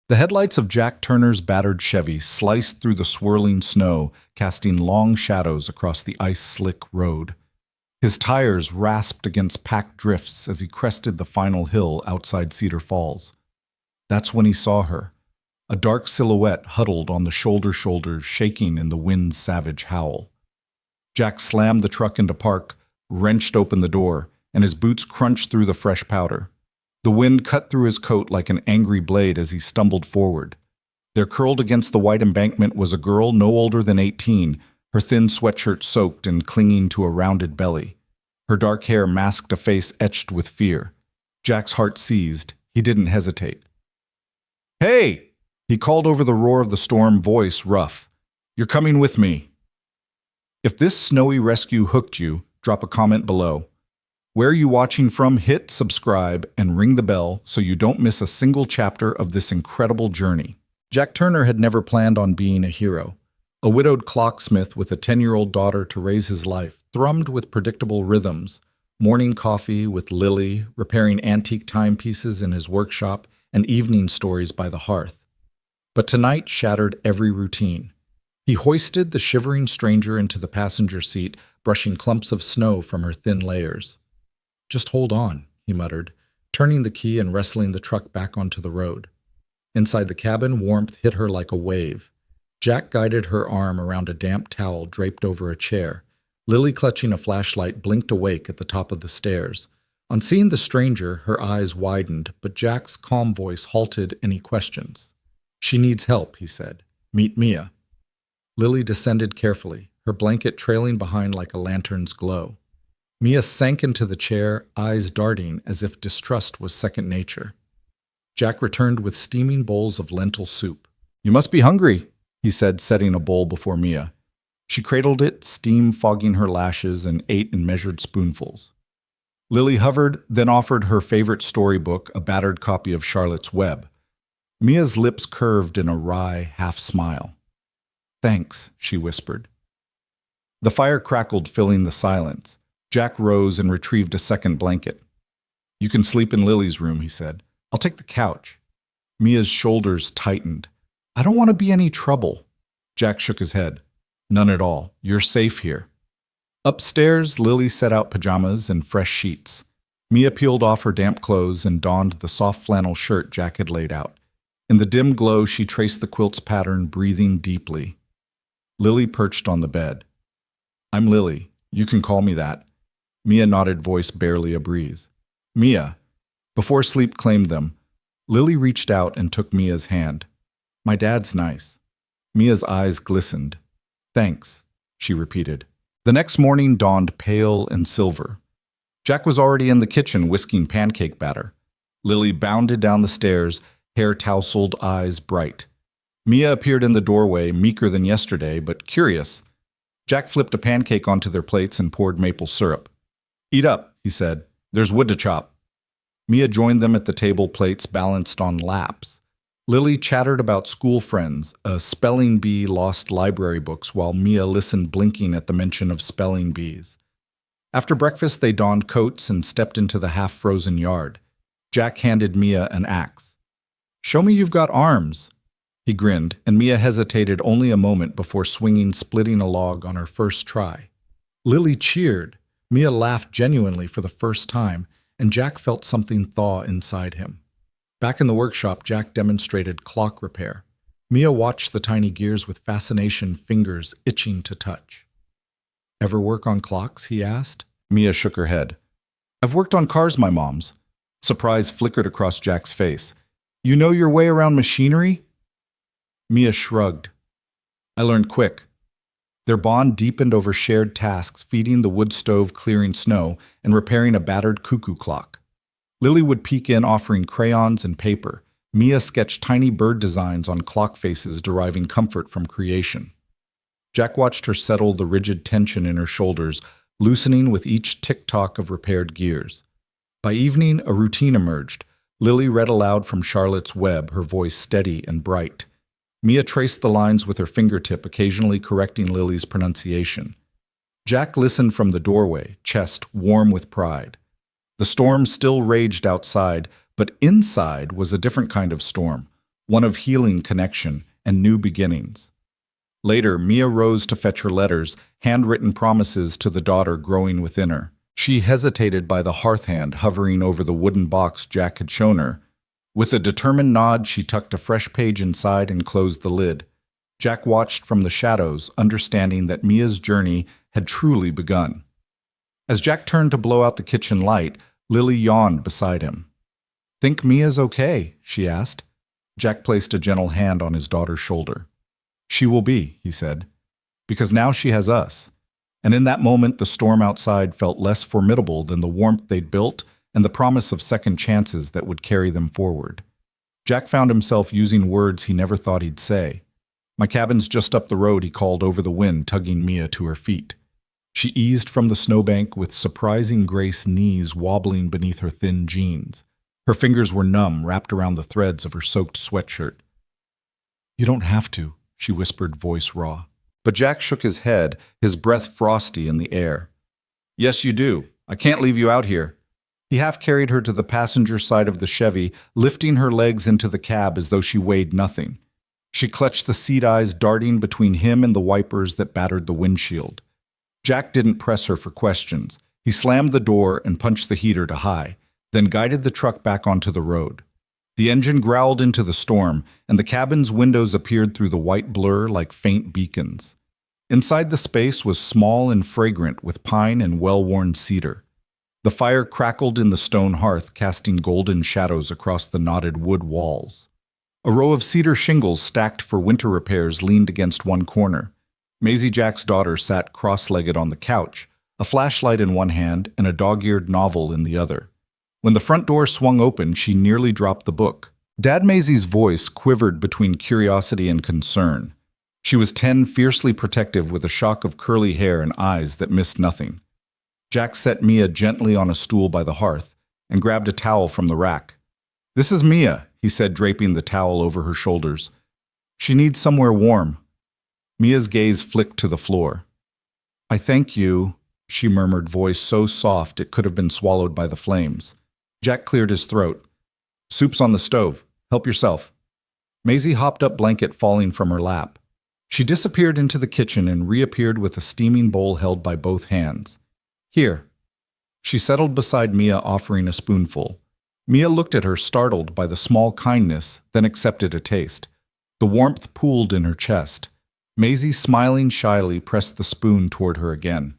The headlights of Jack Turner's battered Chevy sliced through the swirling snow, casting long shadows across the ice-slick road. His tires rasped against packed drifts as he crested the final hill outside Cedar Falls. That's when he saw her, a dark silhouette huddled on the shoulders, shaking in the wind's savage howl. Jack slammed the truck into park, wrenched open the door, and his boots crunched through the fresh powder. The wind cut through his coat like an angry blade as he stumbled forward. There, curled against the white embankment, was a girl no older than 18, her thin sweatshirt soaked and clinging to a rounded belly. Her dark hair masked a face etched with fear. Jack's heart seized. He didn't hesitate. "Hey!" he called over the roar of the storm, voice rough. "You're coming with me." If this snowy rescue hooked you, drop a comment below. Where are you watching from? Hit subscribe and ring the bell so you don't miss a single chapter of this incredible journey. Jack Turner had never planned on being a hero. A widowed clocksmith with a 10-year-old daughter to raise his life thrummed with predictable rhythms, morning coffee with Lily, repairing antique timepieces in his workshop, and evening stories by the hearth. But tonight shattered every routine. He hoisted the shivering stranger into the passenger seat, brushing clumps of snow from her thin layers. "Just hold on," he muttered, turning the key and wrestling the truck back onto the road. Inside the cabin, warmth hit her like a wave. Jack guided her arm around a damp towel draped over a chair. Lily, clutching a flashlight, blinked awake at the top of the stairs. On seeing the stranger, her eyes widened, but Jack's calm voice halted any questions. "She needs help," he said. "Meet Mia." Lily descended carefully, her blanket trailing behind like a lantern's glow. Mia sank into the chair, eyes darting as if distrust was second nature. Jack returned with steaming bowls of lentil soup. "You must be hungry," he said, setting a bowl before Mia. She cradled it, steam fogging her lashes, and ate in measured spoonfuls. Lily hovered, then offered her favorite storybook, a battered copy of Charlotte's Web. Mia's lips curved in a wry half-smile. "Thanks," she whispered. The fire crackled, filling the silence. Jack rose and retrieved a second blanket. "You can sleep in Lily's room," he said. "I'll take the couch." Mia's shoulders tightened. "I don't want to be any trouble." Jack shook his head. "None at all. You're safe here." Upstairs, Lily set out pajamas and fresh sheets. Mia peeled off her damp clothes and donned the soft flannel shirt Jack had laid out. In the dim glow, she traced the quilt's pattern, breathing deeply. Lily perched on the bed. "I'm Lily. You can call me that." Mia nodded, voice barely a breeze. "Mia." Before sleep claimed them, Lily reached out and took Mia's hand. "My dad's nice." Mia's eyes glistened. "Thanks," she repeated. The next morning dawned pale and silver. Jack was already in the kitchen whisking pancake batter. Lily bounded down the stairs, hair tousled, eyes bright. Mia appeared in the doorway, meeker than yesterday, but curious. Jack flipped a pancake onto their plates and poured maple syrup. "Eat up," he said. "There's wood to chop." Mia joined them at the table, plates balanced on laps. Lily chattered about school friends, a spelling bee lost library books, while Mia listened, blinking at the mention of spelling bees. After breakfast, they donned coats and stepped into the half-frozen yard. Jack handed Mia an axe. "Show me you've got arms." He grinned, and Mia hesitated only a moment before splitting a log on her first try. Lily cheered. Mia laughed genuinely for the first time, and Jack felt something thaw inside him. Back in the workshop, Jack demonstrated clock repair. Mia watched the tiny gears with fascination, fingers itching to touch. "Ever work on clocks?" he asked. Mia shook her head. "I've worked on cars, my mom's." Surprise flickered across Jack's face. "You know your way around machinery?" Mia shrugged. "I learned quick." Their bond deepened over shared tasks, feeding the wood stove, clearing snow, and repairing a battered cuckoo clock. Lily would peek in, offering crayons and paper. Mia sketched tiny bird designs on clock faces, deriving comfort from creation. Jack watched her settle the rigid tension in her shoulders, loosening with each tick-tock of repaired gears. By evening, a routine emerged. Lily read aloud from Charlotte's Web, her voice steady and bright. Mia traced the lines with her fingertip, occasionally correcting Lily's pronunciation. Jack listened from the doorway, chest warm with pride. The storm still raged outside, but inside was a different kind of storm, one of healing connection and new beginnings. Later, Mia rose to fetch her letters, handwritten promises to the daughter growing within her. She hesitated by the hearth hand hovering over the wooden box Jack had shown her. With a determined nod, she tucked a fresh page inside and closed the lid. Jack watched from the shadows, understanding that Mia's journey had truly begun. As Jack turned to blow out the kitchen light, Lily yawned beside him. "Think Mia's okay?" she asked. Jack placed a gentle hand on his daughter's shoulder. "She will be," he said, "because now she has us." And in that moment, the storm outside felt less formidable than the warmth they'd built and the promise of second chances that would carry them forward. Jack found himself using words he never thought he'd say. "My cabin's just up the road," he called over the wind, tugging Mia to her feet. She eased from the snowbank with surprising grace, knees wobbling beneath her thin jeans. Her fingers were numb, wrapped around the threads of her soaked sweatshirt. "You don't have to," she whispered, voice raw. But Jack shook his head, his breath frosty in the air. "Yes, you do. I can't leave you out here." He half carried her to the passenger side of the Chevy, lifting her legs into the cab as though she weighed nothing. She clutched the seat eyes darting between him and the wipers that battered the windshield. Jack didn't press her for questions. He slammed the door and punched the heater to high, then guided the truck back onto the road. The engine growled into the storm, and the cabin's windows appeared through the white blur like faint beacons. Inside the space was small and fragrant with pine and well-worn cedar. The fire crackled in the stone hearth, casting golden shadows across the knotted wood walls. A row of cedar shingles stacked for winter repairs leaned against one corner. Maisie Jack's daughter sat cross-legged on the couch, a flashlight in one hand and a dog-eared novel in the other. When the front door swung open, she nearly dropped the book. Dad Maisie's voice quivered between curiosity and concern. She was 10, fiercely protective with a shock of curly hair and eyes that missed nothing. Jack set Mia gently on a stool by the hearth and grabbed a towel from the rack. "This is Mia," he said, draping the towel over her shoulders. "She needs somewhere warm." Mia's gaze flicked to the floor. "I thank you," she murmured, voice so soft it could have been swallowed by the flames. Jack cleared his throat. "Soup's on the stove. Help yourself." Maisie hopped up, blanket falling from her lap. She disappeared into the kitchen and reappeared with a steaming bowl held by both hands. "Here." She settled beside Mia, offering a spoonful. Mia looked at her, startled by the small kindness, then accepted a taste. The warmth pooled in her chest. Maisie, smiling shyly, pressed the spoon toward her again.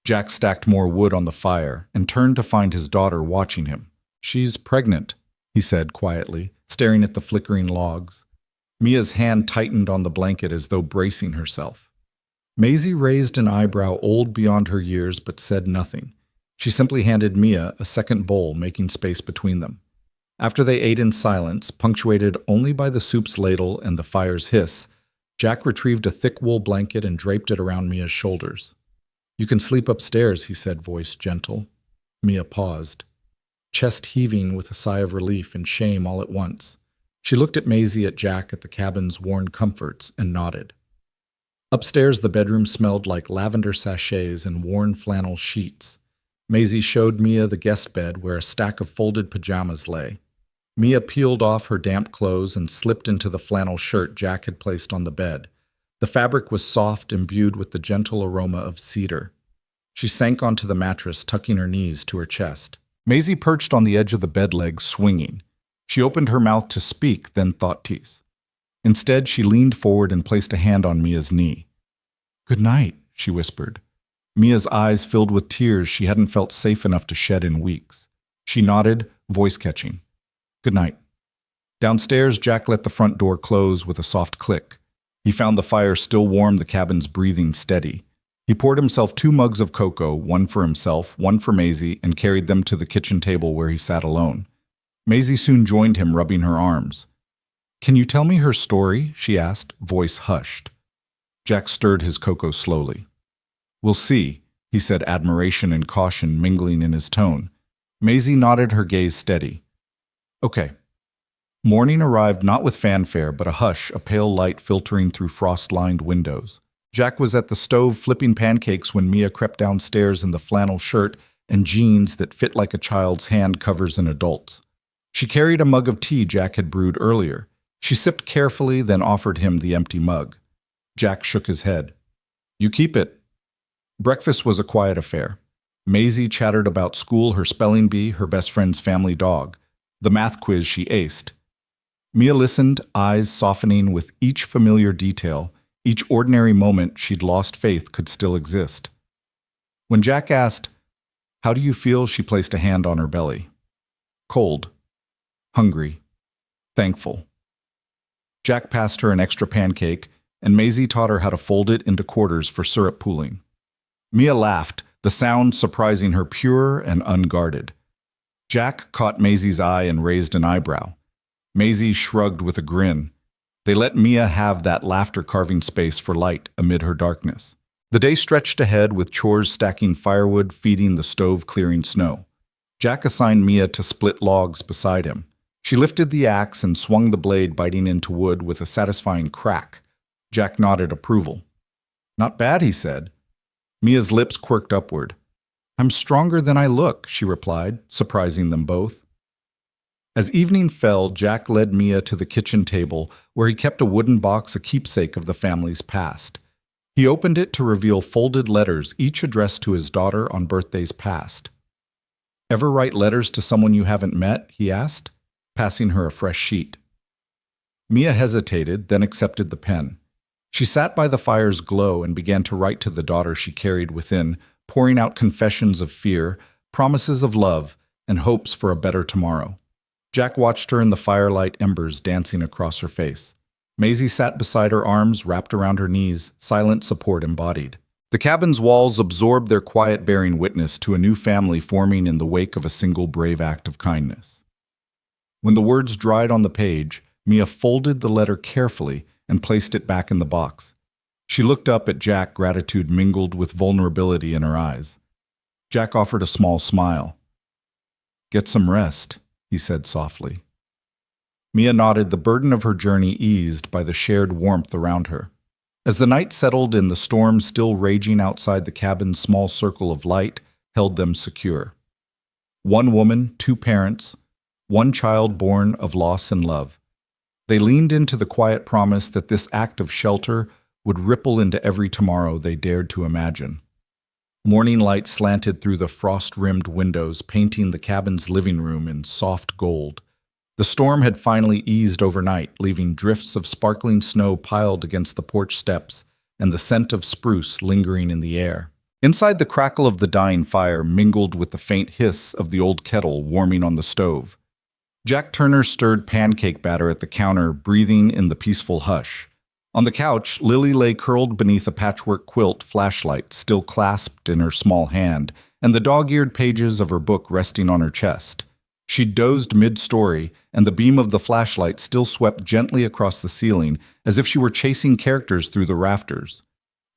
Jack stacked more wood on the fire and turned to find his daughter watching him. "She's pregnant," he said quietly, staring at the flickering logs. Mia's hand tightened on the blanket as though bracing herself. Maisie raised an eyebrow old beyond her years but said nothing. She simply handed Mia a second bowl, making space between them. After they ate in silence, punctuated only by the soup's ladle and the fire's hiss, Jack retrieved a thick wool blanket and draped it around Mia's shoulders. "You can sleep upstairs," he said, voice gentle. Mia paused, chest heaving with a sigh of relief and shame all at once. She looked at Maisie, at Jack, at the cabin's worn comforts, and nodded. Upstairs, the bedroom smelled like lavender sachets and worn flannel sheets. Maisie showed Mia the guest bed where a stack of folded pajamas lay. Mia peeled off her damp clothes and slipped into the flannel shirt Jack had placed on the bed. The fabric was soft, imbued with the gentle aroma of cedar. She sank onto the mattress, tucking her knees to her chest. Maisie perched on the edge of the bed legs, swinging. She opened her mouth to speak, then thought tease. Instead, she leaned forward and placed a hand on Mia's knee. "Good night," she whispered. Mia's eyes filled with tears she hadn't felt safe enough to shed in weeks. She nodded, voice catching. "Good night." Downstairs, Jack let the front door close with a soft click. He found the fire still warm, the cabin's breathing steady. He poured himself 2 mugs of cocoa, one for himself, one for Maisie, and carried them to the kitchen table where he sat alone. Maisie soon joined him, rubbing her arms. "Can you tell me her story?" she asked, voice hushed. Jack stirred his cocoa slowly. "We'll see," he said, admiration and caution mingling in his tone. Maisie nodded, her gaze steady. "Okay." Morning arrived not with fanfare, but a hush, a pale light filtering through frost-lined windows. Jack was at the stove flipping pancakes when Mia crept downstairs in the flannel shirt and jeans that fit like a child's hand covers an adult's. She carried a mug of tea Jack had brewed earlier. She sipped carefully, then offered him the empty mug. Jack shook his head. You keep it. Breakfast was a quiet affair. Maisie chattered about school, her spelling bee, her best friend's family dog, the math quiz she aced. Mia listened, eyes softening with each familiar detail, each ordinary moment she'd lost faith could still exist. When Jack asked, "How do you feel?" she placed a hand on her belly. Cold. Hungry. Thankful. Jack passed her an extra pancake, and Maisie taught her how to fold it into quarters for syrup pooling. Mia laughed, the sound surprising her pure and unguarded. Jack caught Maisie's eye and raised an eyebrow. Maisie shrugged with a grin. They let Mia have that laughter-carving space for light amid her darkness. The day stretched ahead with chores stacking firewood, feeding the stove, clearing snow. Jack assigned Mia to split logs beside him. She lifted the axe and swung the blade, biting into wood with a satisfying crack. Jack nodded approval. Not bad, he said. Mia's lips quirked upward. I'm stronger than I look, she replied, surprising them both. As evening fell, Jack led Mia to the kitchen table, where he kept a wooden box, a keepsake of the family's past. He opened it to reveal folded letters, each addressed to his daughter on birthdays past. Ever write letters to someone you haven't met? He asked, passing her a fresh sheet. Mia hesitated, then accepted the pen. She sat by the fire's glow and began to write to the daughter she carried within, pouring out confessions of fear, promises of love, and hopes for a better tomorrow. Jack watched her in the firelight embers dancing across her face. Maisie sat beside her, arms wrapped around her knees, silent support embodied. The cabin's walls absorbed their quiet, bearing witness to a new family forming in the wake of a single brave act of kindness. When the words dried on the page, Mia folded the letter carefully and placed it back in the box. She looked up at Jack, gratitude mingled with vulnerability in her eyes. Jack offered a small smile. Get some rest, he said softly. Mia nodded, the burden of her journey eased by the shared warmth around her. As the night settled in, the storm still raging outside the cabin's small circle of light held them secure. One woman, two parents, one child born of loss and love. They leaned into the quiet promise that this act of shelter would ripple into every tomorrow they dared to imagine. Morning light slanted through the frost-rimmed windows, painting the cabin's living room in soft gold. The storm had finally eased overnight, leaving drifts of sparkling snow piled against the porch steps and the scent of spruce lingering in the air. Inside, the crackle of the dying fire mingled with the faint hiss of the old kettle warming on the stove. Jack Turner stirred pancake batter at the counter, breathing in the peaceful hush. On the couch, Lily lay curled beneath a patchwork quilt, flashlight still clasped in her small hand, and the dog-eared pages of her book resting on her chest. She dozed mid-story, and the beam of the flashlight still swept gently across the ceiling, as if she were chasing characters through the rafters.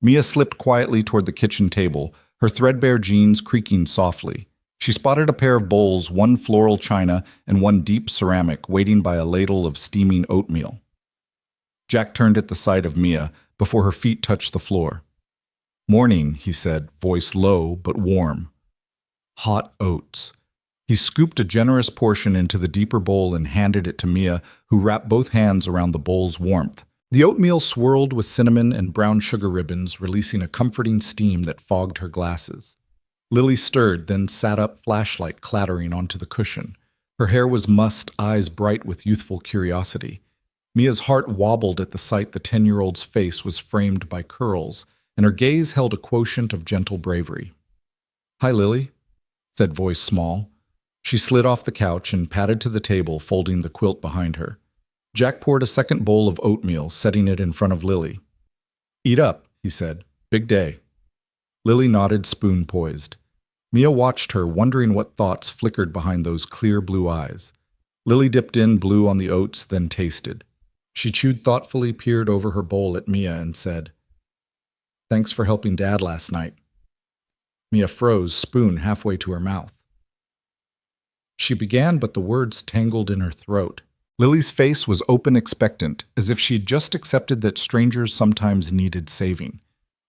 Mia slipped quietly toward the kitchen table, her threadbare jeans creaking softly. She spotted a pair of bowls, one floral china and one deep ceramic, waiting by a ladle of steaming oatmeal. Jack turned at the sight of Mia before her feet touched the floor. Morning, he said, voice low but warm. Hot oats. He scooped a generous portion into the deeper bowl and handed it to Mia, who wrapped both hands around the bowl's warmth. The oatmeal swirled with cinnamon and brown sugar ribbons, releasing a comforting steam that fogged her glasses. Lily stirred, then sat up, flashlight clattering onto the cushion. Her hair was mussed, eyes bright with youthful curiosity. Mia's heart wobbled at the sight the 10-year-old's face was framed by curls, and her gaze held a quotient of gentle bravery. "Hi, Lily," said voice small. She slid off the couch and padded to the table, folding the quilt behind her. Jack poured a second bowl of oatmeal, setting it in front of Lily. "Eat up," he said. "Big day." Lily nodded, spoon poised. Mia watched her, wondering what thoughts flickered behind those clear blue eyes. Lily dipped in blue on the oats, then tasted. She chewed thoughtfully, peered over her bowl at Mia, and said, "Thanks for helping Dad last night." Mia froze, spoon halfway to her mouth. She began, but the words tangled in her throat. Lily's face was open, expectant, as if she'd just accepted that strangers sometimes needed saving.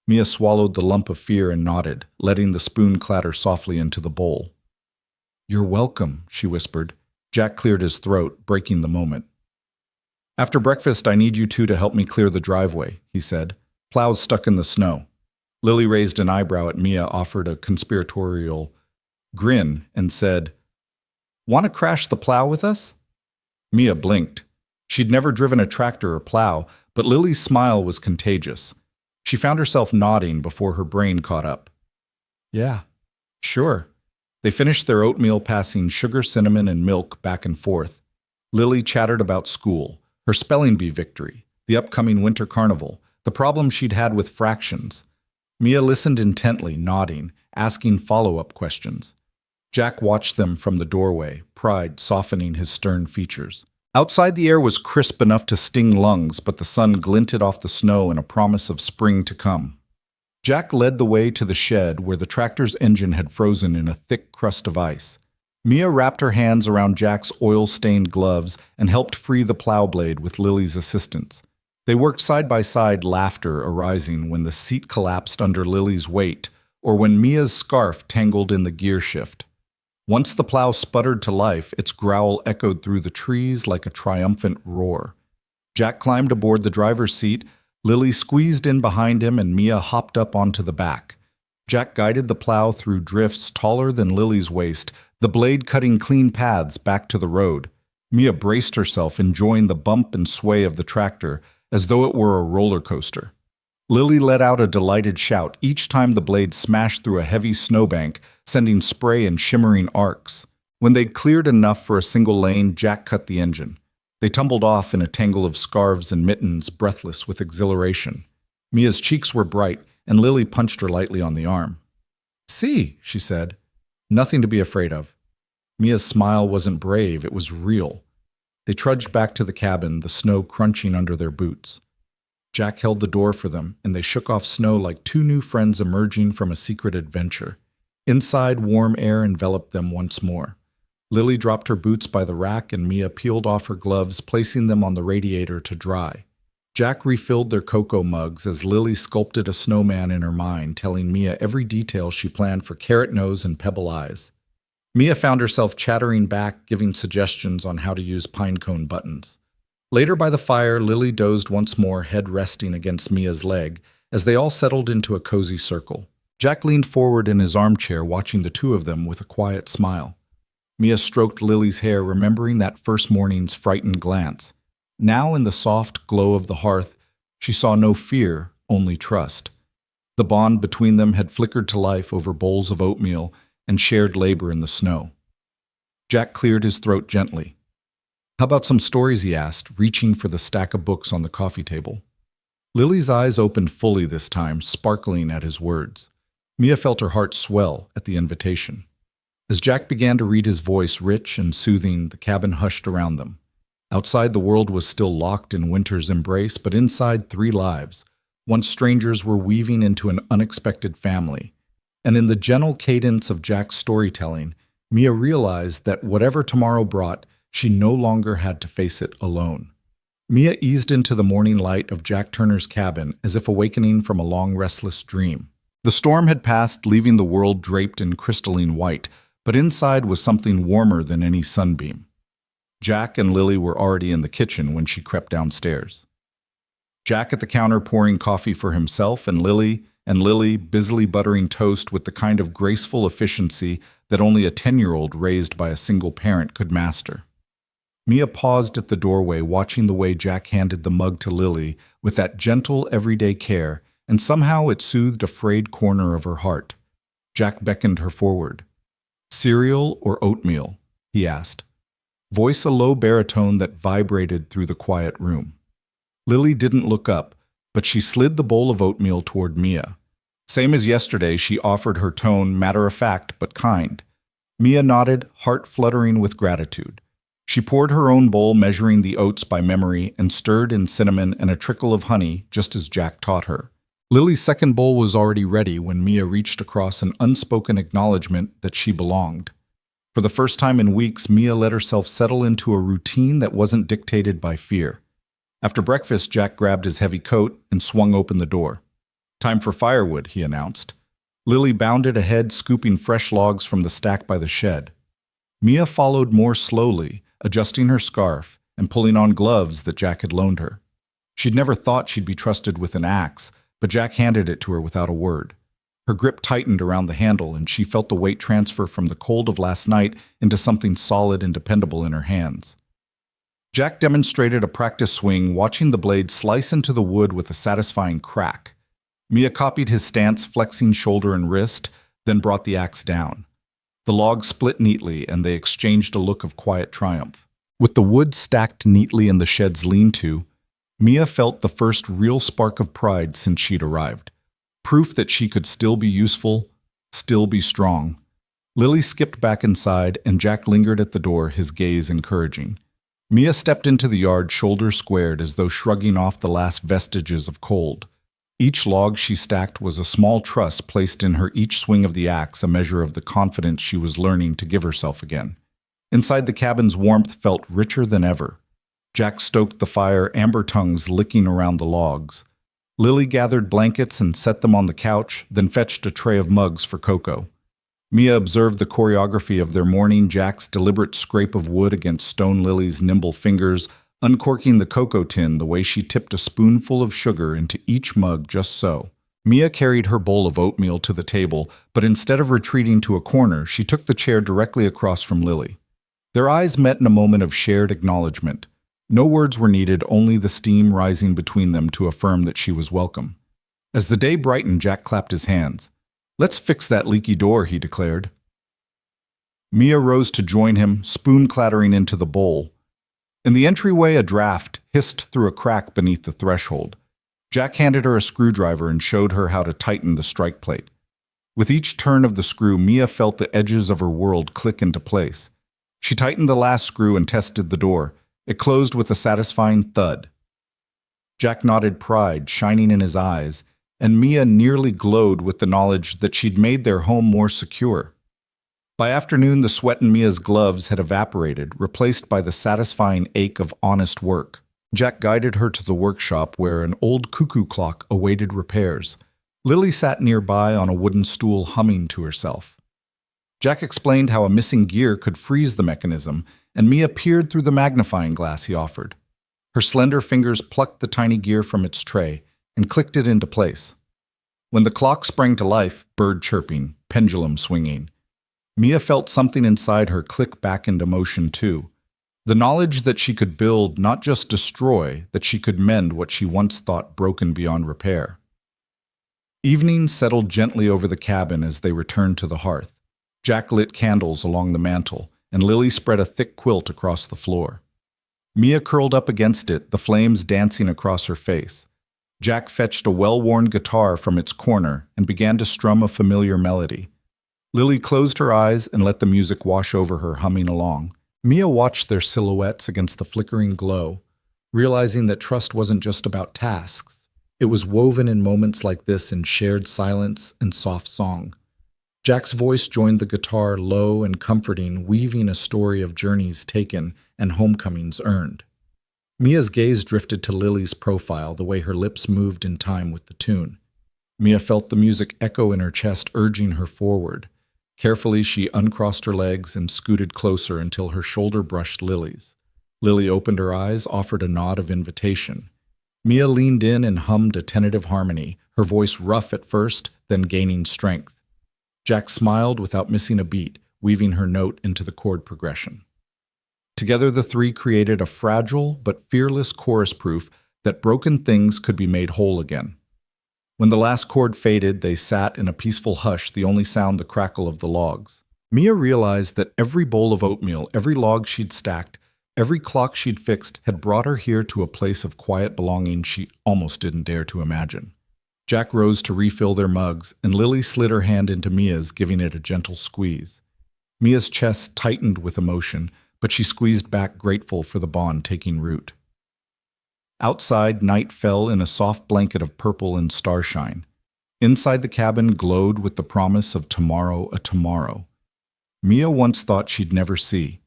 Mia swallowed the lump of fear and nodded, letting the spoon clatter softly into the bowl. "You're welcome," she whispered. Jack cleared his throat, breaking the moment. After breakfast, I need you two to help me clear the driveway, he said. Plow's stuck in the snow. Lily raised an eyebrow at Mia, offered a conspiratorial grin, and said, "Want to crash the plow with us?" Mia blinked. She'd never driven a tractor or plow, but Lily's smile was contagious. She found herself nodding before her brain caught up. Yeah, sure. They finished their oatmeal, passing sugar, cinnamon, and milk back and forth. Lily chattered about school, her spelling bee victory, the upcoming winter carnival, the problem she'd had with fractions. Mia listened intently, nodding, asking follow-up questions. Jack watched them from the doorway, pride softening his stern features. Outside, the air was crisp enough to sting lungs, but the sun glinted off the snow in a promise of spring to come. Jack led the way to the shed where the tractor's engine had frozen in a thick crust of ice. Mia wrapped her hands around Jack's oil-stained gloves and helped free the plow blade with Lily's assistance. They worked side by side, laughter arising when the seat collapsed under Lily's weight or when Mia's scarf tangled in the gear shift. Once the plow sputtered to life, its growl echoed through the trees like a triumphant roar. Jack climbed aboard the driver's seat, Lily squeezed in behind him, and Mia hopped up onto the back. Jack guided the plow through drifts taller than Lily's waist, the blade cutting clean paths back to the road. Mia braced herself, enjoying the bump and sway of the tractor, as though it were a roller coaster. Lily let out a delighted shout each time the blade smashed through a heavy snowbank, sending spray in shimmering arcs. When they'd cleared enough for a single lane, Jack cut the engine. They tumbled off in a tangle of scarves and mittens, breathless with exhilaration. Mia's cheeks were bright, and Lily punched her lightly on the arm. "See," she said. "Nothing to be afraid of." Mia's smile wasn't brave, it was real. They trudged back to the cabin, the snow crunching under their boots. Jack held the door for them, and they shook off snow like two new friends emerging from a secret adventure. Inside, warm air enveloped them once more. Lily dropped her boots by the rack, and Mia peeled off her gloves, placing them on the radiator to dry. Jack refilled their cocoa mugs as Lily sculpted a snowman in her mind, telling Mia every detail she planned for Carrot Nose and Pebble Eyes. Mia found herself chattering back, giving suggestions on how to use pinecone buttons. Later by the fire, Lily dozed once more, head resting against Mia's leg, as they all settled into a cozy circle. Jack leaned forward in his armchair, watching the two of them with a quiet smile. Mia stroked Lily's hair, remembering that first morning's frightened glance. Now, in the soft glow of the hearth, she saw no fear, only trust. The bond between them had flickered to life over bowls of oatmeal and shared labor in the snow. Jack cleared his throat gently. "How about some stories?" he asked, reaching for the stack of books on the coffee table. Lily's eyes opened fully this time, sparkling at his words. Mia felt her heart swell at the invitation. As Jack began to read, his voice rich and soothing, the cabin hushed around them. Outside, the world was still locked in winter's embrace, but inside, three lives. Once strangers were weaving into an unexpected family. And in the gentle cadence of Jack's storytelling, Mia realized that whatever tomorrow brought, she no longer had to face it alone. Mia eased into the morning light of Jack Turner's cabin as if awakening from a long, restless dream. The storm had passed, leaving the world draped in crystalline white, but inside was something warmer than any sunbeam. Jack and Lily were already in the kitchen when she crept downstairs. Jack at the counter pouring coffee for himself, and Lily busily buttering toast with the kind of graceful efficiency that only a 10-year-old raised by a single parent could master. Mia paused at the doorway, watching the way Jack handed the mug to Lily with that gentle, everyday care, and somehow it soothed a frayed corner of her heart. Jack beckoned her forward. "Cereal or oatmeal?" he asked. Voice a low baritone that vibrated through the quiet room. Lily didn't look up, but she slid the bowl of oatmeal toward Mia. Same as yesterday, she offered her tone matter-of-fact but kind. Mia nodded, heart fluttering with gratitude. She poured her own bowl, measuring the oats by memory, and stirred in cinnamon and a trickle of honey, just as Jack taught her. Lily's second bowl was already ready when Mia reached across an unspoken acknowledgement that she belonged. For the first time in weeks, Mia let herself settle into a routine that wasn't dictated by fear. After breakfast, Jack grabbed his heavy coat and swung open the door. "Time for firewood," he announced. Lily bounded ahead, scooping fresh logs from the stack by the shed. Mia followed more slowly, adjusting her scarf, and pulling on gloves that Jack had loaned her. She'd never thought she'd be trusted with an axe, but Jack handed it to her without a word. Her grip tightened around the handle, and she felt the weight transfer from the cold of last night into something solid and dependable in her hands. Jack demonstrated a practice swing, watching the blade slice into the wood with a satisfying crack. Mia copied his stance, flexing shoulder and wrist, then brought the axe down. The log split neatly, and they exchanged a look of quiet triumph. With the wood stacked neatly in the shed's lean-to, Mia felt the first real spark of pride since she'd arrived. Proof that she could still be useful, still be strong. Lily skipped back inside, and Jack lingered at the door, his gaze encouraging. Mia stepped into the yard, shoulders squared, as though shrugging off the last vestiges of cold. Each log she stacked was a small truss placed in her each swing of the axe, a measure of the confidence she was learning to give herself again. Inside the cabin's warmth felt richer than ever. Jack stoked the fire, amber tongues licking around the logs. Lily gathered blankets and set them on the couch, then fetched a tray of mugs for Coco. Mia observed the choreography of their morning, Jack's deliberate scrape of wood against Stone Lily's nimble fingers, uncorking the cocoa tin the way she tipped a spoonful of sugar into each mug just so. Mia carried her bowl of oatmeal to the table, but instead of retreating to a corner, she took the chair directly across from Lily. Their eyes met in a moment of shared acknowledgement. No words were needed, only the steam rising between them to affirm that she was welcome. As the day brightened, Jack clapped his hands. "Let's fix that leaky door," he declared. Mia rose to join him, spoon clattering into the bowl. In the entryway, a draft hissed through a crack beneath the threshold. Jack handed her a screwdriver and showed her how to tighten the strike plate. With each turn of the screw, Mia felt the edges of her world click into place. She tightened the last screw and tested the door. It closed with a satisfying thud. Jack nodded, pride shining in his eyes, and Mia nearly glowed with the knowledge that she'd made their home more secure. By afternoon, the sweat in Mia's gloves had evaporated, replaced by the satisfying ache of honest work. Jack guided her to the workshop where an old cuckoo clock awaited repairs. Lily sat nearby on a wooden stool, humming to herself. Jack explained how a missing gear could freeze the mechanism, and Mia peered through the magnifying glass he offered. Her slender fingers plucked the tiny gear from its tray and clicked it into place. When the clock sprang to life, bird chirping, pendulum swinging, Mia felt something inside her click back into motion too. The knowledge that she could build, not just destroy, that she could mend what she once thought broken beyond repair. Evening settled gently over the cabin as they returned to the hearth. Jack lit candles along the mantel, and Lily spread a thick quilt across the floor. Mia curled up against it, the flames dancing across her face. Jack fetched a well-worn guitar from its corner and began to strum a familiar melody. Lily closed her eyes and let the music wash over her, humming along. Mia watched their silhouettes against the flickering glow, realizing that trust wasn't just about tasks. It was woven in moments like this, in shared silence and soft song. Jack's voice joined the guitar, low and comforting, weaving a story of journeys taken and homecomings earned. Mia's gaze drifted to Lily's profile, the way her lips moved in time with the tune. Mia felt the music echo in her chest, urging her forward. Carefully, she uncrossed her legs and scooted closer until her shoulder brushed Lily's. Lily opened her eyes, offered a nod of invitation. Mia leaned in and hummed a tentative harmony, her voice rough at first, then gaining strength. Jack smiled without missing a beat, weaving her note into the chord progression. Together, the three created a fragile but fearless chorus, proof that broken things could be made whole again. When the last chord faded, they sat in a peaceful hush, the only sound the crackle of the logs. Mia realized that every bowl of oatmeal, every log she'd stacked, every clock she'd fixed had brought her here to a place of quiet belonging she almost didn't dare to imagine. Jack rose to refill their mugs, and Lily slid her hand into Mia's, giving it a gentle squeeze. Mia's chest tightened with emotion, but she squeezed back, grateful for the bond taking root. Outside, night fell in a soft blanket of purple and starshine. Inside, the cabin glowed with the promise of tomorrow, a tomorrow Mia once thought she'd never see.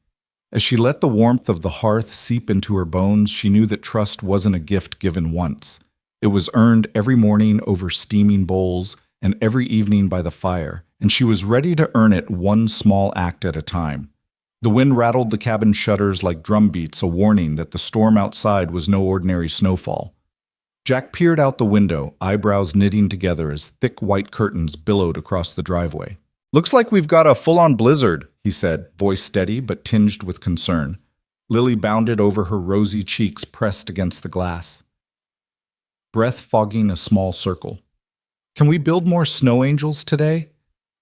As she let the warmth of the hearth seep into her bones, she knew that trust wasn't a gift given once. It was earned every morning over steaming bowls and every evening by the fire, and she was ready to earn it one small act at a time. The wind rattled the cabin shutters like drum beats, a warning that the storm outside was no ordinary snowfall. Jack peered out the window, eyebrows knitting together as thick white curtains billowed across the driveway. "Looks like we've got a full-on blizzard," he said, voice steady but tinged with concern. Lily bounded over, her rosy cheeks pressed against the glass, breath fogging a small circle. "Can we build more snow angels today?"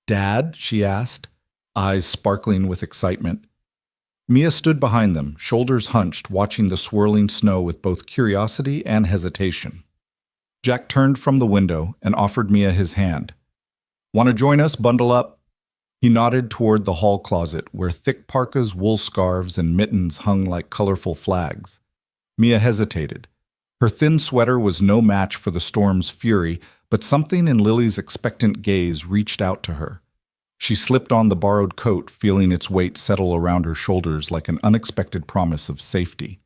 "Dad?" she asked, eyes sparkling with excitement. Mia stood behind them, shoulders hunched, watching the swirling snow with both curiosity and hesitation. Jack turned from the window and offered Mia his hand. "Want to join us? Bundle up?" He nodded toward the hall closet, where thick parkas, wool scarves, and mittens hung like colorful flags. Mia hesitated. Her thin sweater was no match for the storm's fury, but something in Lily's expectant gaze reached out to her. She slipped on the borrowed coat, feeling its weight settle around her shoulders like an unexpected promise of safety.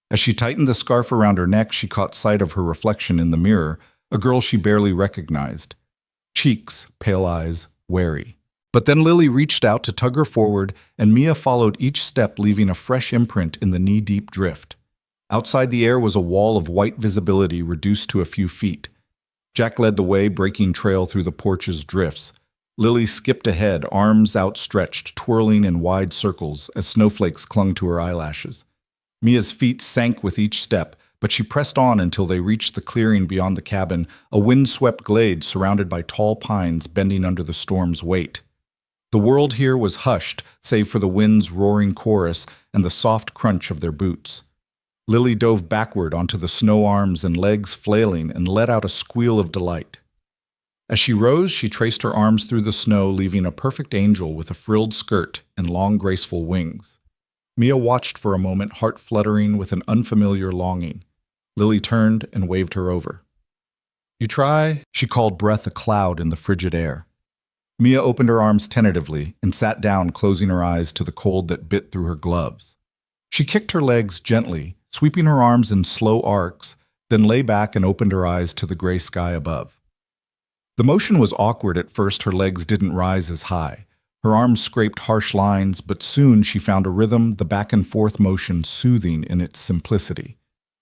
As she tightened the scarf around her neck, she caught sight of her reflection in the mirror, a girl she barely recognized. Cheeks, pale eyes, wary. But then Lily reached out to tug her forward, and Mia followed each step, leaving a fresh imprint in the knee-deep drift. Outside the air was a wall of white visibility reduced to a few feet. Jack led the way, breaking trail through the porch's drifts. Lily skipped ahead, arms outstretched, twirling in wide circles as snowflakes clung to her eyelashes. Mia's feet sank with each step, but she pressed on until they reached the clearing beyond the cabin, a wind-swept glade surrounded by tall pines bending under the storm's weight. The world here was hushed, save for the wind's roaring chorus and the soft crunch of their boots. Lily dove backward onto the snow, arms and legs flailing, and let out a squeal of delight. As she rose, she traced her arms through the snow, leaving a perfect angel with a frilled skirt and long, graceful wings. Mia watched for a moment, heart fluttering with an unfamiliar longing. Lily turned and waved her over. "You try?" She called, breath a cloud in the frigid air. Mia opened her arms tentatively and sat down, closing her eyes to the cold that bit through her gloves. She kicked her legs gently, sweeping her arms in slow arcs, then lay back and opened her eyes to the gray sky above. The motion was awkward at first. Her legs didn't rise as high. Her arms scraped harsh lines, but soon she found a rhythm, the back-and-forth motion soothing in its simplicity.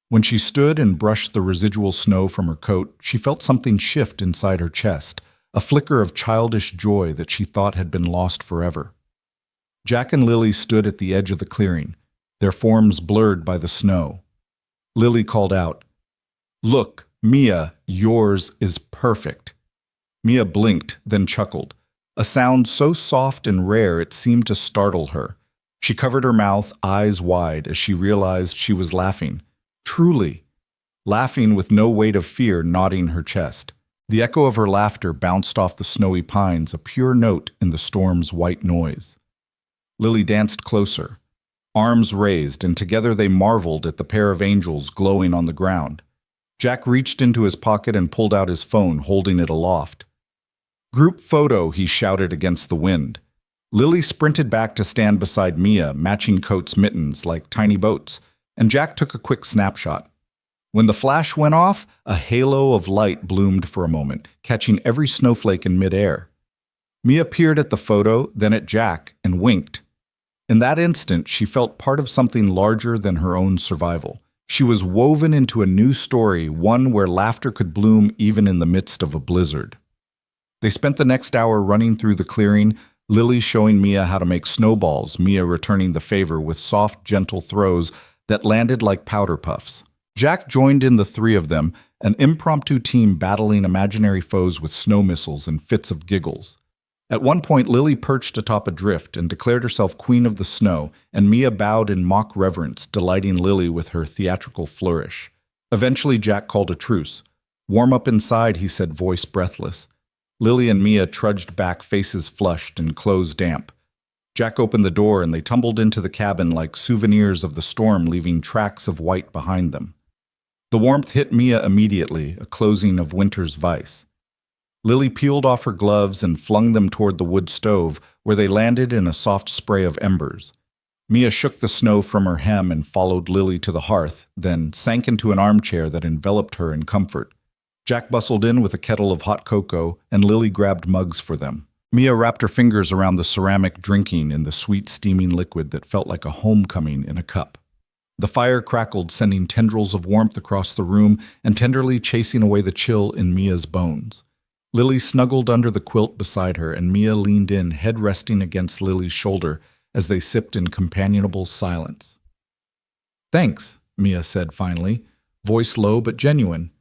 When she stood and brushed the residual snow from her coat, she felt something shift inside her chest, a flicker of childish joy that she thought had been lost forever. Jack and Lily stood at the edge of the clearing, their forms blurred by the snow. Lily called out, "Look, Mia, yours is perfect." Mia blinked, then chuckled, a sound so soft and rare it seemed to startle her. She covered her mouth, eyes wide, as she realized she was laughing. Truly, laughing with no weight of fear knotting her chest. The echo of her laughter bounced off the snowy pines, a pure note in the storm's white noise. Lily danced closer, arms raised, and together they marveled at the pair of angels glowing on the ground. Jack reached into his pocket and pulled out his phone, holding it aloft. "Group photo," he shouted against the wind. Lily sprinted back to stand beside Mia, matching coats, mittens like tiny boats, and Jack took a quick snapshot. When the flash went off, a halo of light bloomed for a moment, catching every snowflake in midair. Mia peered at the photo, then at Jack, and winked. In that instant, she felt part of something larger than her own survival. She was woven into a new story, one where laughter could bloom even in the midst of a blizzard. They spent the next hour running through the clearing, Lily showing Mia how to make snowballs, Mia returning the favor with soft, gentle throws that landed like powder puffs. Jack joined in the three of them, an impromptu team battling imaginary foes with snow missiles and fits of giggles. At one point, Lily perched atop a drift and declared herself queen of the snow, and Mia bowed in mock reverence, delighting Lily with her theatrical flourish. Eventually, Jack called a truce. "Warm up inside," he said, voice breathless. Lily and Mia trudged back, faces flushed and clothes damp. Jack opened the door and they tumbled into the cabin like souvenirs of the storm, leaving tracks of white behind them. The warmth hit Mia immediately, a closing of winter's vice. Lily peeled off her gloves and flung them toward the wood stove, where they landed in a soft spray of embers. Mia shook the snow from her hem and followed Lily to the hearth, then sank into an armchair that enveloped her in comfort. Jack bustled in with a kettle of hot cocoa, and Lily grabbed mugs for them. Mia wrapped her fingers around the ceramic, drinking in the sweet, steaming liquid that felt like a homecoming in a cup. The fire crackled, sending tendrils of warmth across the room and tenderly chasing away the chill in Mia's bones. Lily snuggled under the quilt beside her, and Mia leaned in, head resting against Lily's shoulder as they sipped in companionable silence. "Thanks," Mia said finally, voice low but genuine.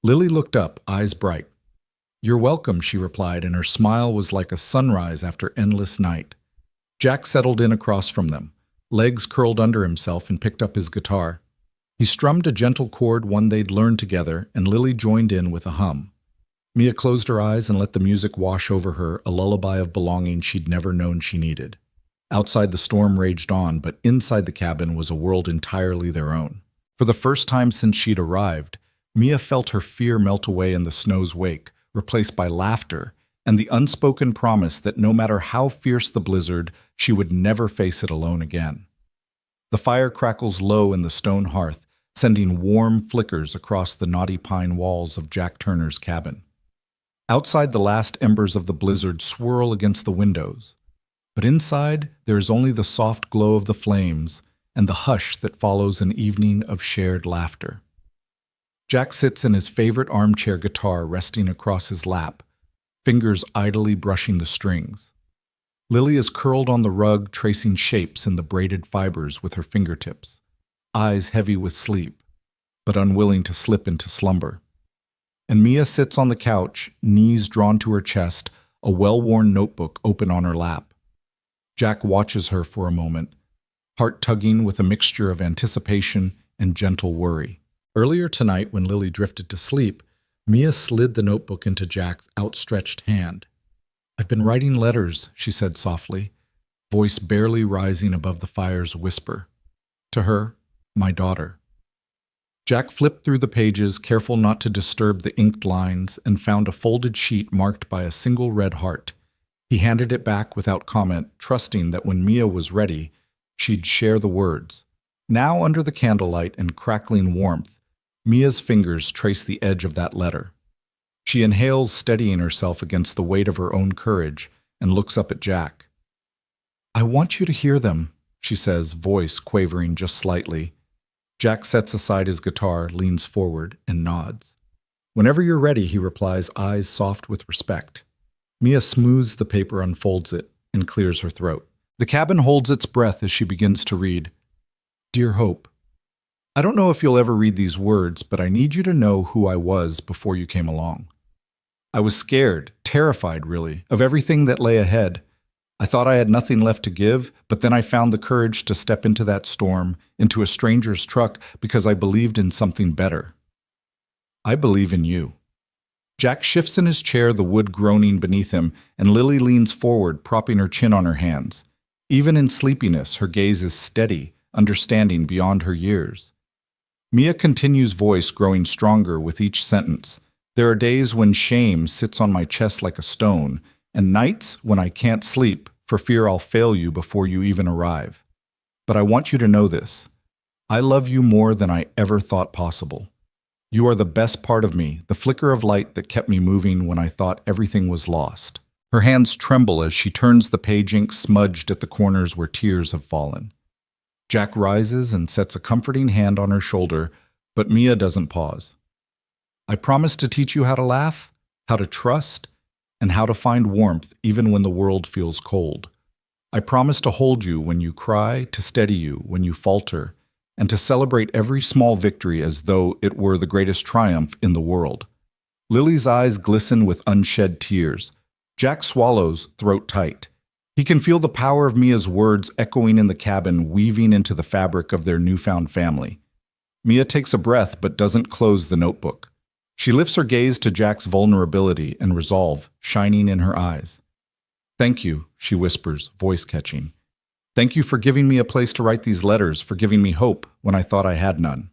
Lily looked up, eyes bright. "You're welcome," she replied, and her smile was like a sunrise after endless night. Jack settled in across from them, legs curled under himself, and picked up his guitar. He strummed a gentle chord, one they'd learned together, and Lily joined in with a hum. Mia closed her eyes and let the music wash over her, a lullaby of belonging she'd never known she needed. Outside the storm raged on, but inside the cabin was a world entirely their own. For the first time since she'd arrived, Mia felt her fear melt away in the snow's wake, replaced by laughter and the unspoken promise that no matter how fierce the blizzard, she would never face it alone again. The fire crackles low in the stone hearth, sending warm flickers across the knotty pine walls of Jack Turner's cabin. Outside, the last embers of the blizzard swirl against the windows, but inside there is only the soft glow of the flames and the hush that follows an evening of shared laughter. Jack sits in his favorite armchair, guitar resting across his lap, fingers idly brushing the strings. Lily is curled on the rug, tracing shapes in the braided fibers with her fingertips, eyes heavy with sleep, but unwilling to slip into slumber. And Mia sits on the couch, knees drawn to her chest, a well-worn notebook open on her lap. Jack watches her for a moment, heart tugging with a mixture of anticipation and gentle worry. Earlier tonight, when Lily drifted to sleep, Mia slid the notebook into Jack's outstretched hand. "I've been writing letters," she said softly, voice barely rising above the fire's whisper. "To her, my daughter." Jack flipped through the pages, careful not to disturb the inked lines, and found a folded sheet marked by a single red heart. He handed it back without comment, trusting that when Mia was ready, she'd share the words. Now, under the candlelight and crackling warmth, Mia's fingers trace the edge of that letter. She inhales, steadying herself against the weight of her own courage, and looks up at Jack. "I want you to hear them," she says, voice quavering just slightly. Jack sets aside his guitar, leans forward, and nods. "Whenever you're ready," he replies, eyes soft with respect. Mia smooths the paper, unfolds it, and clears her throat. The cabin holds its breath as she begins to read. "Dear Hope, I don't know if you'll ever read these words, but I need you to know who I was before you came along. I was scared, terrified really, of everything that lay ahead. I thought I had nothing left to give, but then I found the courage to step into that storm, into a stranger's truck, because I believed in something better. I believe in you." Jack shifts in his chair, the wood groaning beneath him, and Lily leans forward, propping her chin on her hands. Even in sleepiness, her gaze is steady, understanding beyond her years. Mia continues, voice growing stronger with each sentence. "There are days when shame sits on my chest like a stone, and nights when I can't sleep for fear I'll fail you before you even arrive. But I want you to know this. I love you more than I ever thought possible. You are the best part of me, the flicker of light that kept me moving when I thought everything was lost." Her hands tremble as she turns the page ink smudged at the corners where tears have fallen. Jack rises and sets a comforting hand on her shoulder, but Mia doesn't pause. "I promise to teach you how to laugh, how to trust, and how to find warmth even when the world feels cold. I promise to hold you when you cry, to steady you when you falter, and to celebrate every small victory as though it were the greatest triumph in the world." Lily's eyes glisten with unshed tears. Jack swallows, throat tight. He can feel the power of Mia's words echoing in the cabin, weaving into the fabric of their newfound family. Mia takes a breath but doesn't close the notebook. She lifts her gaze to Jack's vulnerability and resolve shining in her eyes. "Thank you," she whispers, voice catching. "Thank you for giving me a place to write these letters, for giving me hope when I thought I had none."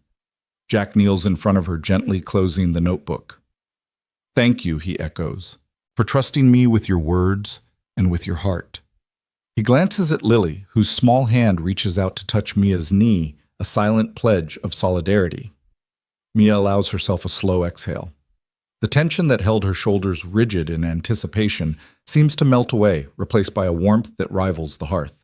Jack kneels in front of her, gently closing the notebook. "Thank you," he echoes, "for trusting me with your words and with your heart." He glances at Lily, whose small hand reaches out to touch Mia's knee, a silent pledge of solidarity. Mia allows herself a slow exhale. The tension that held her shoulders rigid in anticipation seems to melt away, replaced by a warmth that rivals the hearth.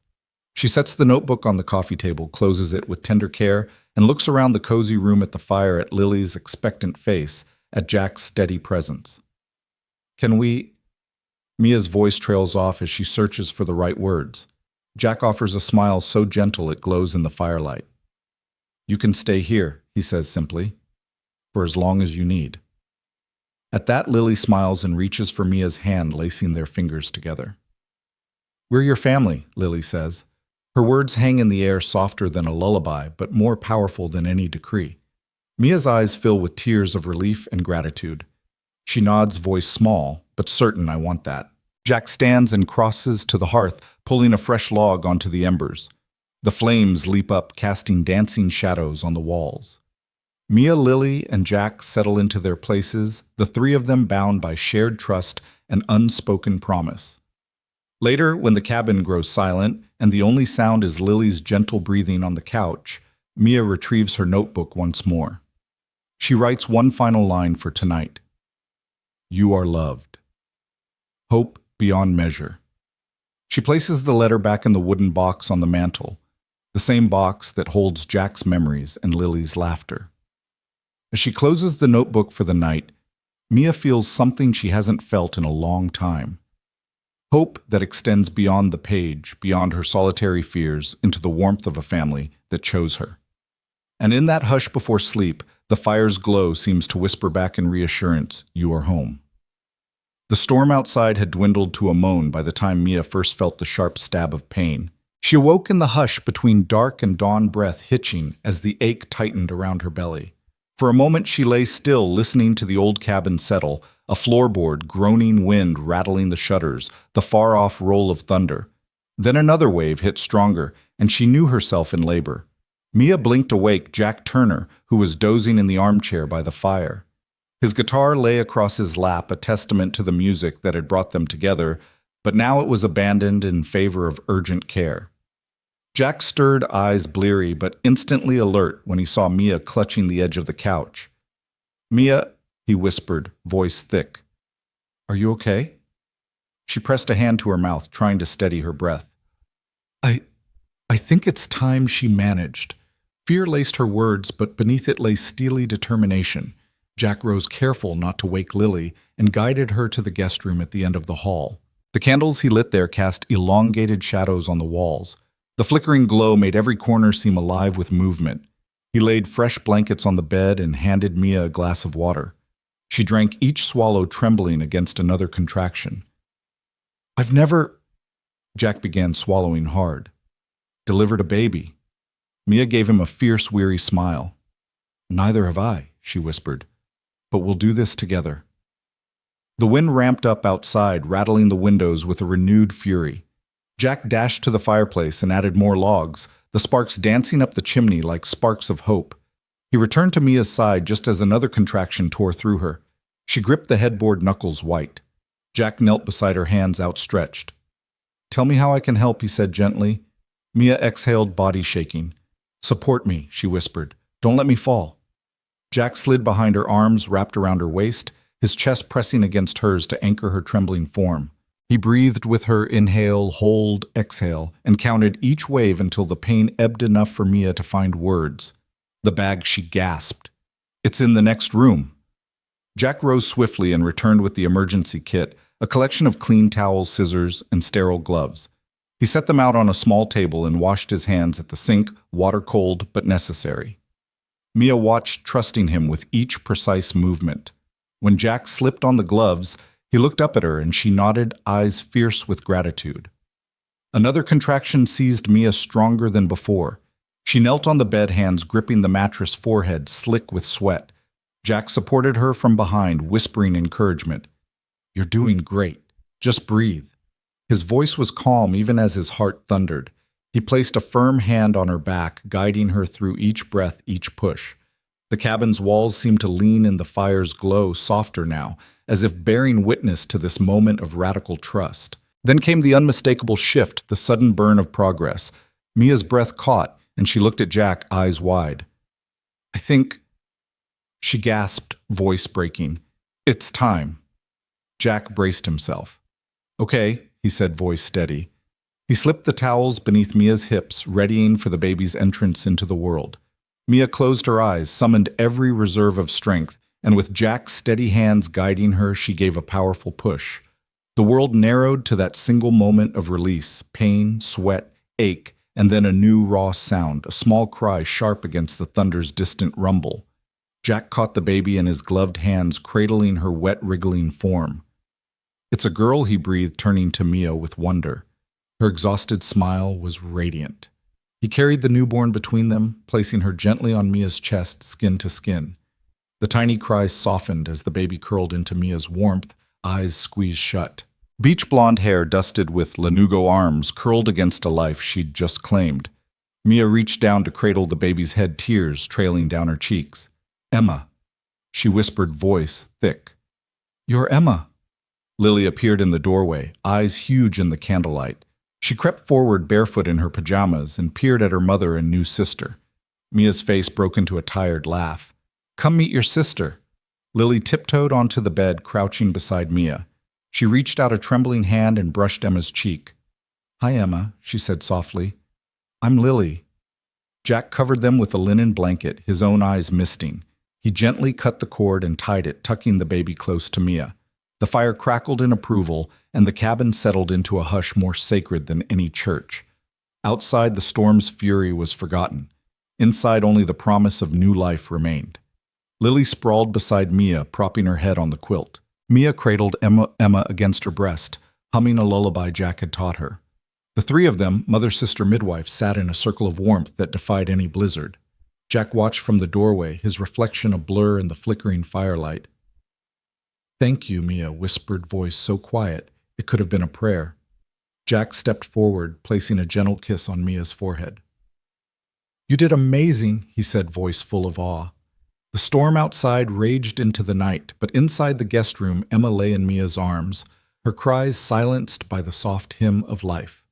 She sets the notebook on the coffee table, closes it with tender care, and looks around the cozy room at the fire, at Lily's expectant face, at Jack's steady presence. "Can we—" Mia's voice trails off as she searches for the right words. Jack offers a smile so gentle it glows in the firelight. "You can stay here," he says simply, "for as long as you need." At that, Lily smiles and reaches for Mia's hand, lacing their fingers together. "We're your family," Lily says. Her words hang in the air, softer than a lullaby, but more powerful than any decree. Mia's eyes fill with tears of relief and gratitude. She nods, voice small, but certain. "I want that." Jack stands and crosses to the hearth, pulling a fresh log onto the embers. The flames leap up, casting dancing shadows on the walls. Mia, Lily, and Jack settle into their places, the three of them bound by shared trust and unspoken promise. Later, when the cabin grows silent and the only sound is Lily's gentle breathing on the couch, Mia retrieves her notebook once more. She writes one final line for tonight. "You are loved. Hope beyond measure." She places the letter back in the wooden box on the mantel, the same box that holds Jack's memories and Lily's laughter. As she closes the notebook for the night, Mia feels something she hasn't felt in a long time. Hope that extends beyond the page, beyond her solitary fears, into the warmth of a family that chose her. And in that hush before sleep, the fire's glow seems to whisper back in reassurance, "You are home." The storm outside had dwindled to a moan by the time Mia first felt the sharp stab of pain. She awoke in the hush between dark and dawn, breath hitching as the ache tightened around her belly. For a moment she lay still, listening to the old cabin settle, a floorboard, groaning wind rattling the shutters, the far-off roll of thunder. Then another wave hit stronger, and she knew herself in labor. Mia blinked awake Jack Turner, who was dozing in the armchair by the fire. His guitar lay across his lap, a testament to the music that had brought them together, but now it was abandoned in favor of urgent care. Jack stirred, eyes bleary but instantly alert when he saw Mia clutching the edge of the couch. "Mia," he whispered, voice thick. "Are you okay?" She pressed a hand to her mouth, trying to steady her breath. I think it's time," she managed. Fear laced her words, but beneath it lay steely determination. Jack rose, careful not to wake Lily, and guided her to the guest room at the end of the hall. The candles he lit there cast elongated shadows on the walls. The flickering glow made every corner seem alive with movement. He laid fresh blankets on the bed and handed Mia a glass of water. She drank each swallow, trembling against another contraction. "I've never—" Jack began, swallowing hard. "Delivered a baby." Mia gave him a fierce, weary smile. "Neither have I," she whispered. "But we'll do this together." The wind ramped up outside, rattling the windows with a renewed fury. Jack dashed to the fireplace and added more logs, the sparks dancing up the chimney like sparks of hope. He returned to Mia's side just as another contraction tore through her. She gripped the headboard, knuckles white. Jack knelt beside her, hands outstretched. "Tell me how I can help," he said gently. Mia exhaled, body shaking. "Support me," she whispered. "Don't let me fall." Jack slid behind her, arms wrapped around her waist, his chest pressing against hers to anchor her trembling form. He breathed with her, inhale, hold, exhale, and counted each wave until the pain ebbed enough for Mia to find words. "The bag," she gasped. "It's in the next room." Jack rose swiftly and returned with the emergency kit, a collection of clean towels, scissors, and sterile gloves. He set them out on a small table and washed his hands at the sink, water cold but necessary. Mia watched, trusting him with each precise movement. When Jack slipped on the gloves, he looked up at her and she nodded, eyes fierce with gratitude. Another contraction seized Mia, stronger than before. She knelt on the bed, hands gripping the mattress, forehead slick with sweat. Jack supported her from behind, whispering encouragement. "You're doing great. Just breathe." His voice was calm even as his heart thundered. He placed a firm hand on her back, guiding her through each breath, each push. The cabin's walls seemed to lean in the fire's glow, softer now, as if bearing witness to this moment of radical trust. Then came the unmistakable shift, the sudden burn of progress. Mia's breath caught, and she looked at Jack, eyes wide. "I think—" she gasped, voice breaking. It's time. Jack braced himself. Okay, he said, voice steady. He slipped the towels beneath Mia's hips, readying for the baby's entrance into the world. Mia closed her eyes, summoned every reserve of strength, and with Jack's steady hands guiding her, she gave a powerful push. The world narrowed to that single moment of release, pain, sweat, ache, and then a new raw sound, a small cry sharp against the thunder's distant rumble. Jack caught the baby in his gloved hands, cradling her wet, wriggling form. It's a girl, he breathed, turning to Mia with wonder. Her exhausted smile was radiant. He carried the newborn between them, placing her gently on Mia's chest, skin to skin. The tiny cry softened as the baby curled into Mia's warmth, eyes squeezed shut. Beach blonde hair dusted with lanugo arms curled against a life she'd just claimed. Mia reached down to cradle the baby's head, tears trailing down her cheeks. Emma, she whispered, voice thick. You're Emma. Lily appeared in the doorway, eyes huge in the candlelight. She crept forward barefoot in her pajamas and peered at her mother and new sister. Mia's face broke into a tired laugh. Come meet your sister. Lily tiptoed onto the bed, crouching beside Mia. She reached out a trembling hand and brushed Emma's cheek. Hi, Emma, she said softly. I'm Lily. Jack covered them with a linen blanket, his own eyes misting. He gently cut the cord and tied it, tucking the baby close to Mia. The fire crackled in approval, and the cabin settled into a hush more sacred than any church. Outside, the storm's fury was forgotten. Inside, only the promise of new life remained. Lily sprawled beside Mia, propping her head on the quilt. Mia cradled Emma against her breast, humming a lullaby Jack had taught her. The three of them, mother, sister, midwife, sat in a circle of warmth that defied any blizzard. Jack watched from the doorway, his reflection a blur in the flickering firelight. Thank you, Mia whispered, voice so quiet it could have been a prayer. Jack stepped forward, placing a gentle kiss on Mia's forehead. You did amazing, he said, voice full of awe. The storm outside raged into the night, but inside the guest room, Emma lay in Mia's arms, her cries silenced by the soft hymn of life.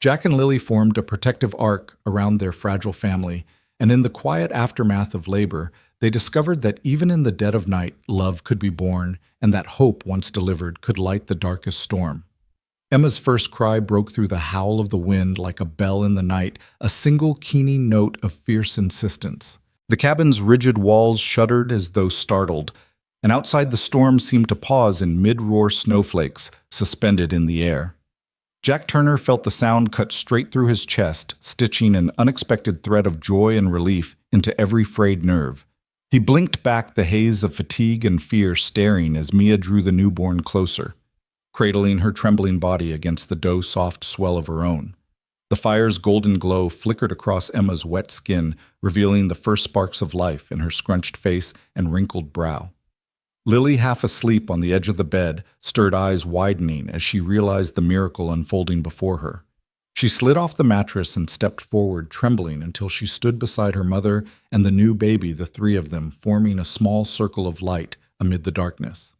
Jack and Lily formed a protective arc around their fragile family, and in the quiet aftermath of labor, they discovered that even in the dead of night, love could be born, and that hope, once delivered, could light the darkest storm. Emma's first cry broke through the howl of the wind like a bell in the night, a single keening note of fierce insistence. The cabin's rigid walls shuddered as though startled, and outside the storm seemed to pause in mid-roar snowflakes suspended in the air. Jack Turner felt the sound cut straight through his chest, stitching an unexpected thread of joy and relief into every frayed nerve. He blinked back the haze of fatigue and fear staring as Mia drew the newborn closer, cradling her trembling body against the dough-soft swell of her own. The fire's golden glow flickered across Emma's wet skin, revealing the first sparks of life in her scrunched face and wrinkled brow. Lily, half asleep on the edge of the bed, stirred eyes widening as she realized the miracle unfolding before her. She slid off the mattress and stepped forward, trembling, until she stood beside her mother and the new baby, the three of them forming a small circle of light amid the darkness.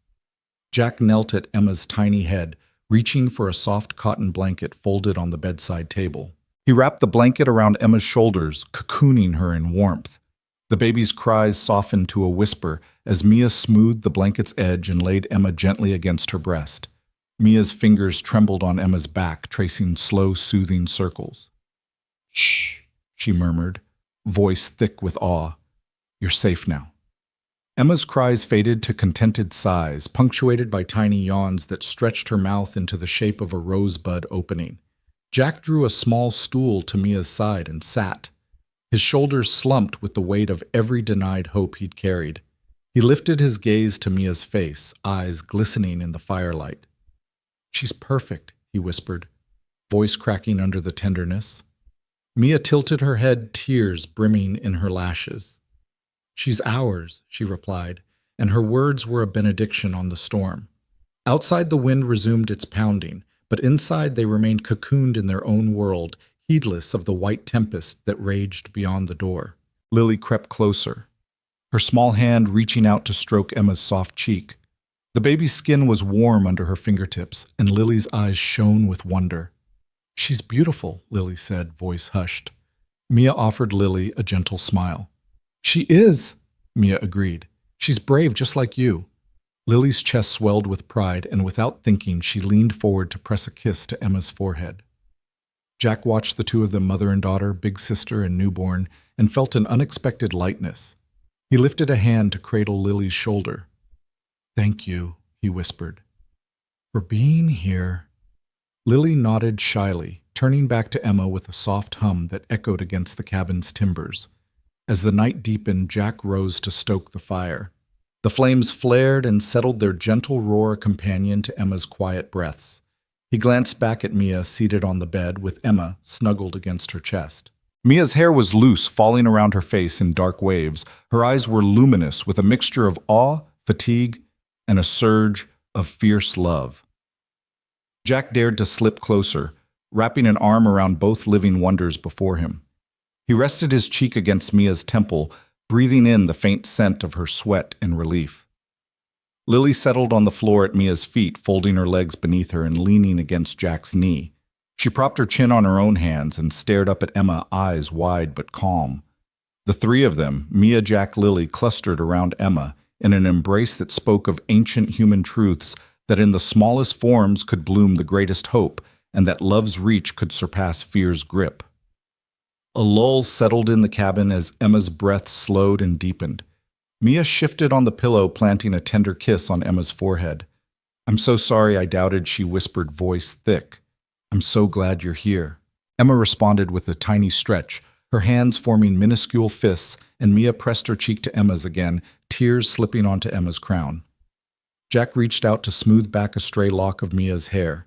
Jack knelt at Emma's tiny head, reaching for a soft cotton blanket folded on the bedside table. He wrapped the blanket around Emma's shoulders, cocooning her in warmth. The baby's cries softened to a whisper as Mia smoothed the blanket's edge and laid Emma gently against her breast. Mia's fingers trembled on Emma's back, tracing slow, soothing circles. Shh, she murmured, voice thick with awe. You're safe now. Emma's cries faded to contented sighs, punctuated by tiny yawns that stretched her mouth into the shape of a rosebud opening. Jack drew a small stool to Mia's side and sat. His shoulders slumped with the weight of every denied hope he'd carried. He lifted his gaze to Mia's face, eyes glistening in the firelight. She's perfect, he whispered, voice cracking under the tenderness. Mia tilted her head, tears brimming in her lashes. She's ours, she replied, and her words were a benediction on the storm. Outside, the wind resumed its pounding, but inside they remained cocooned in their own world, heedless of the white tempest that raged beyond the door. Lily crept closer, her small hand reaching out to stroke Emma's soft cheek. The baby's skin was warm under her fingertips, and Lily's eyes shone with wonder. She's beautiful, Lily said, voice hushed. Mia offered Lily a gentle smile. She is, Mia agreed. She's brave just like you. Lily's chest swelled with pride, and without thinking, she leaned forward to press a kiss to Emma's forehead. Jack watched the two of them, mother and daughter, big sister and newborn, and felt an unexpected lightness. He lifted a hand to cradle Lily's shoulder. "Thank you," he whispered, "for being here." Lily nodded shyly, turning back to Emma with a soft hum that echoed against the cabin's timbers. As the night deepened, Jack rose to stoke the fire. The flames flared and settled their gentle roar companion to Emma's quiet breaths. He glanced back at Mia, seated on the bed, with Emma snuggled against her chest. Mia's hair was loose, falling around her face in dark waves. Her eyes were luminous, with a mixture of awe, fatigue, and a surge of fierce love. Jack dared to slip closer, wrapping an arm around both living wonders before him. He rested his cheek against Mia's temple, breathing in the faint scent of her sweat in relief. Lily settled on the floor at Mia's feet, folding her legs beneath her and leaning against Jack's knee. She propped her chin on her own hands and stared up at Emma, eyes wide but calm. The three of them, Mia, Jack, Lily, clustered around Emma in an embrace that spoke of ancient human truths, that in the smallest forms could bloom the greatest hope, and that love's reach could surpass fear's grip. A lull settled in the cabin as Emma's breath slowed and deepened. Mia shifted on the pillow, planting a tender kiss on Emma's forehead. "I'm so sorry I doubted," she whispered, voice thick. "I'm so glad you're here." Emma responded with a tiny stretch, her hands forming minuscule fists, and Mia pressed her cheek to Emma's again, tears slipping onto Emma's crown. Jack reached out to smooth back a stray lock of Mia's hair.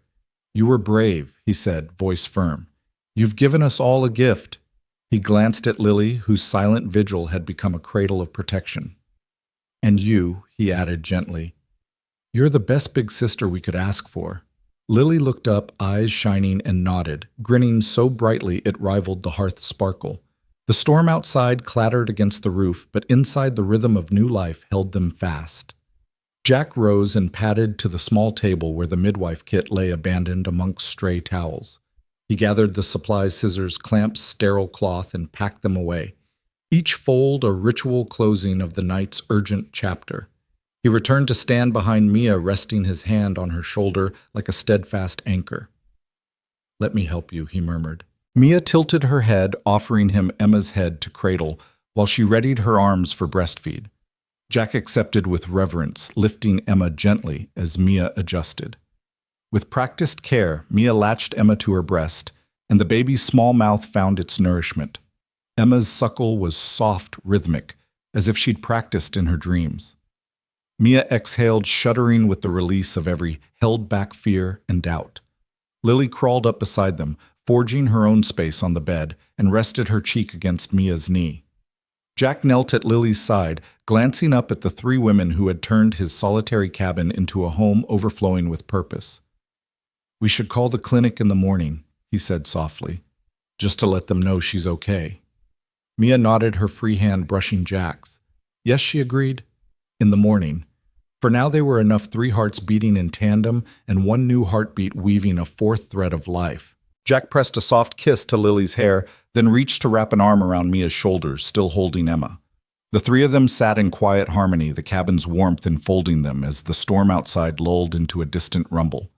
"You were brave," he said, voice firm. "You've given us all a gift." He glanced at Lily, whose silent vigil had become a cradle of protection. "And you," he added gently, "you're the best big sister we could ask for." Lily looked up, eyes shining, and nodded, grinning so brightly it rivaled the hearth's sparkle. The storm outside clattered against the roof, but inside the rhythm of new life held them fast. Jack rose and padded to the small table where the midwife kit lay abandoned amongst stray towels. He gathered the supplies, scissors, clamps, sterile cloth, and packed them away, each fold a ritual closing of the night's urgent chapter. He returned to stand behind Mia, resting his hand on her shoulder like a steadfast anchor. "Let me help you," he murmured. Mia tilted her head, offering him Emma's head to cradle, while she readied her arms for breastfeed. Jack accepted with reverence, lifting Emma gently as Mia adjusted. With practiced care, Mia latched Emma to her breast, and the baby's small mouth found its nourishment. Emma's suckle was soft, rhythmic, as if she'd practiced in her dreams. Mia exhaled, shuddering with the release of every held-back fear and doubt. Lily crawled up beside them, forging her own space on the bed, and rested her cheek against Mia's knee. Jack knelt at Lily's side, glancing up at the three women who had turned his solitary cabin into a home overflowing with purpose. "We should call the clinic in the morning," he said softly, "just to let them know she's okay." Mia nodded, her free hand brushing Jack's. "Yes," she agreed. "In the morning." For now they were enough, three hearts beating in tandem and one new heartbeat weaving a fourth thread of life. Jack pressed a soft kiss to Lily's hair, then reached to wrap an arm around Mia's shoulders, still holding Emma. The three of them sat in quiet harmony, the cabin's warmth enfolding them as the storm outside lulled into a distant rumble.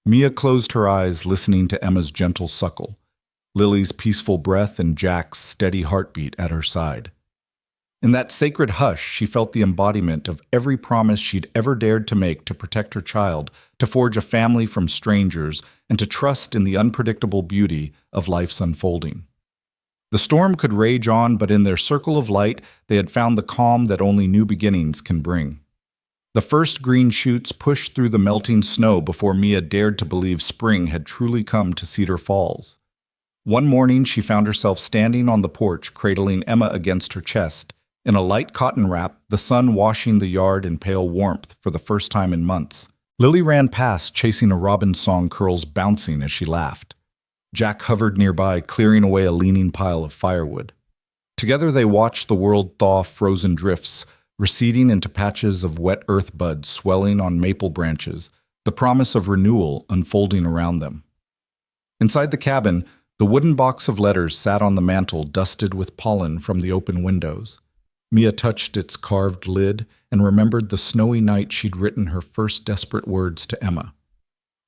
Mia closed her eyes, listening to Emma's gentle suckle, Lily's peaceful breath, and Jack's steady heartbeat at her side. In that sacred hush, she felt the embodiment of every promise she'd ever dared to make to protect her child, to forge a family from strangers, and to trust in the unpredictable beauty of life's unfolding. The storm could rage on, but in their circle of light, they had found the calm that only new beginnings can bring. The first green shoots pushed through the melting snow before Mia dared to believe spring had truly come to Cedar Falls. One morning, she found herself standing on the porch, cradling Emma against her chest. In a light cotton wrap, the sun washing the yard in pale warmth for the first time in months. Lily ran past, chasing a robin song, curls bouncing as she laughed. Jack hovered nearby, clearing away a leaning pile of firewood. Together they watched the world thaw frozen drifts, receding into patches of wet earth buds swelling on maple branches, the promise of renewal unfolding around them. Inside the cabin, the wooden box of letters sat on the mantel, dusted with pollen from the open windows. Mia touched its carved lid, and remembered the snowy night she'd written her first desperate words to Emma.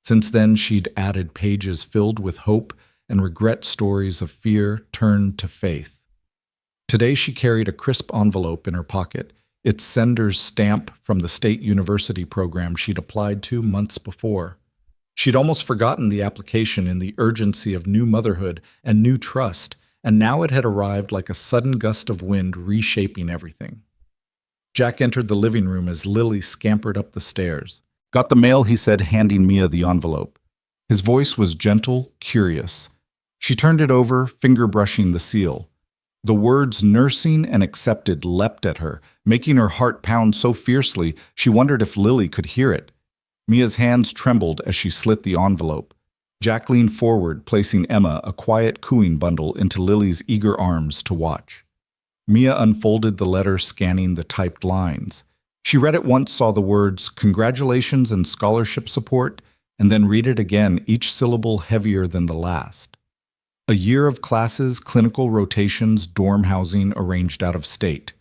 Since then, she'd added pages filled with hope and regret stories of fear turned to faith. Today, she carried a crisp envelope in her pocket, its sender's stamp from the state university program she'd applied to months before. She'd almost forgotten the application in the urgency of new motherhood and new trust, and now it had arrived like a sudden gust of wind reshaping everything. Jack entered the living room as Lily scampered up the stairs. "Got the mail," he said, handing Mia the envelope. His voice was gentle, curious. She turned it over, finger brushing the seal. The words nursing and accepted leapt at her, making her heart pound so fiercely she wondered if Lily could hear it. Mia's hands trembled as she slit the envelope. Jack leaned forward, placing Emma, a quiet cooing bundle, into Lily's eager arms to watch. Mia unfolded the letter, scanning the typed lines. She read it once, saw the words, "Congratulations and scholarship support," and then read it again, each syllable heavier than the last. A year of classes, clinical rotations, dorm housing arranged out of state.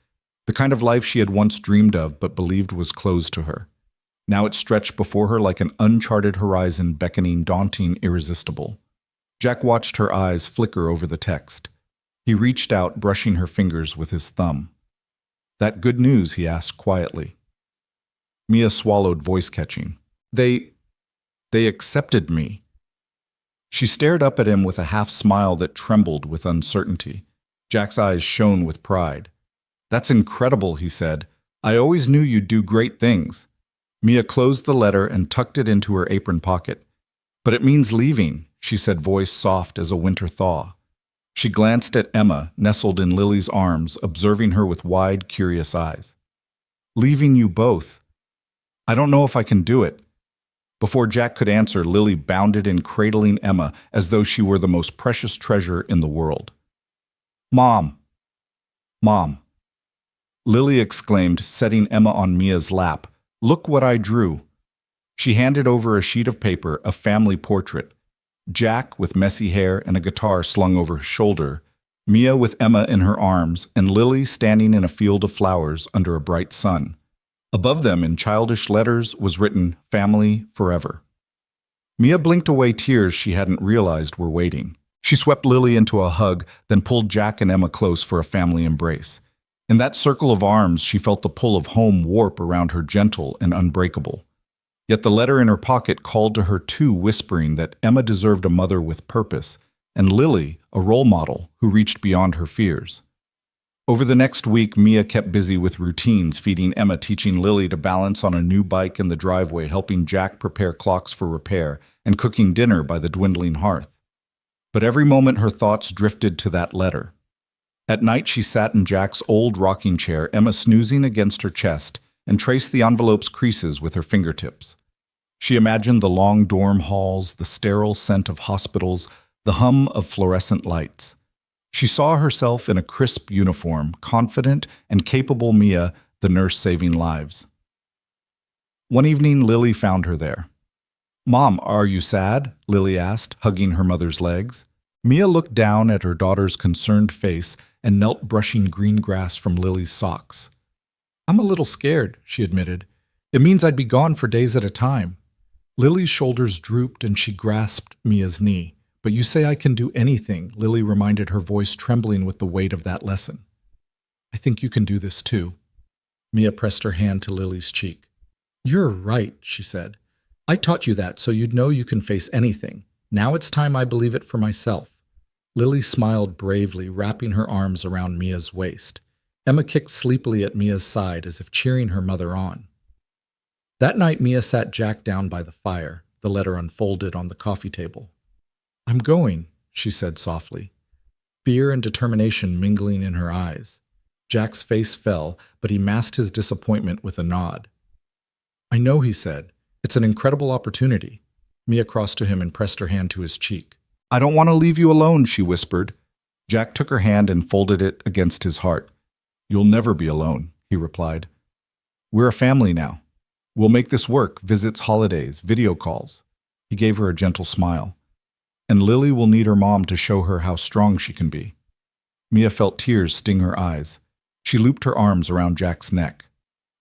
The kind of life she had once dreamed of but believed was closed to her. Now it stretched before her like an uncharted horizon, beckoning, daunting, irresistible. Jack watched her eyes flicker over the text. He reached out, brushing her fingers with his thumb. "That good news?" he asked quietly. Mia swallowed, voice catching. They accepted me." She stared up at him with a half-smile that trembled with uncertainty. Jack's eyes shone with pride. "That's incredible," he said. "I always knew you'd do great things." Mia closed the letter and tucked it into her apron pocket. "But it means leaving," she said, voice soft as a winter thaw. She glanced at Emma, nestled in Lily's arms, observing her with wide, curious eyes. "Leaving you both. I don't know if I can do it." Before Jack could answer, Lily bounded in, cradling Emma as though she were the most precious treasure in the world. "Mom! Mom!" Lily exclaimed, setting Emma on Mia's lap. "Look what I drew." She handed over a sheet of paper, a family portrait. Jack with messy hair and a guitar slung over his shoulder, Mia with Emma in her arms, and Lily standing in a field of flowers under a bright sun. Above them, in childish letters, was written, "Family Forever." Mia blinked away tears she hadn't realized were waiting. She swept Lily into a hug, then pulled Jack and Emma close for a family embrace. In that circle of arms, she felt the pull of home warp around her, gentle and unbreakable. Yet the letter in her pocket called to her too, whispering that Emma deserved a mother with purpose, and Lily, a role model who reached beyond her fears. Over the next week, Mia kept busy with routines, feeding Emma, teaching Lily to balance on a new bike in the driveway, helping Jack prepare clocks for repair, and cooking dinner by the dwindling hearth. But every moment her thoughts drifted to that letter. At night she sat in Jack's old rocking chair, Emma snoozing against her chest, and traced the envelope's creases with her fingertips. She imagined the long dorm halls, the sterile scent of hospitals, the hum of fluorescent lights. She saw herself in a crisp uniform, confident and capable Mia, the nurse saving lives. One evening, Lily found her there. "Mom, are you sad?" Lily asked, hugging her mother's legs. Mia looked down at her daughter's concerned face and knelt, brushing green grass from Lily's socks. "I'm a little scared," she admitted. "It means I'd be gone for days at a time." Lily's shoulders drooped and she grasped Mia's knee. "But you say I can do anything," Lily reminded, her voice trembling with the weight of that lesson. "I think you can do this too." Mia pressed her hand to Lily's cheek. "You're right," she said. "I taught you that so you'd know you can face anything. Now it's time I believe it for myself." Lily smiled bravely, wrapping her arms around Mia's waist. Emma kicked sleepily at Mia's side as if cheering her mother on. That night, Mia sat Jack down by the fire, the letter unfolded on the coffee table. "I'm going," she said softly, fear and determination mingling in her eyes. Jack's face fell, but he masked his disappointment with a nod. "I know," he said. "It's an incredible opportunity." Mia crossed to him and pressed her hand to his cheek. "I don't want to leave you alone," she whispered. Jack took her hand and folded it against his heart. "You'll never be alone," he replied. "We're a family now. We'll make this work, visits, holidays, video calls." He gave her a gentle smile. "And Lily will need her mom to show her how strong she can be." Mia felt tears sting her eyes. She looped her arms around Jack's neck.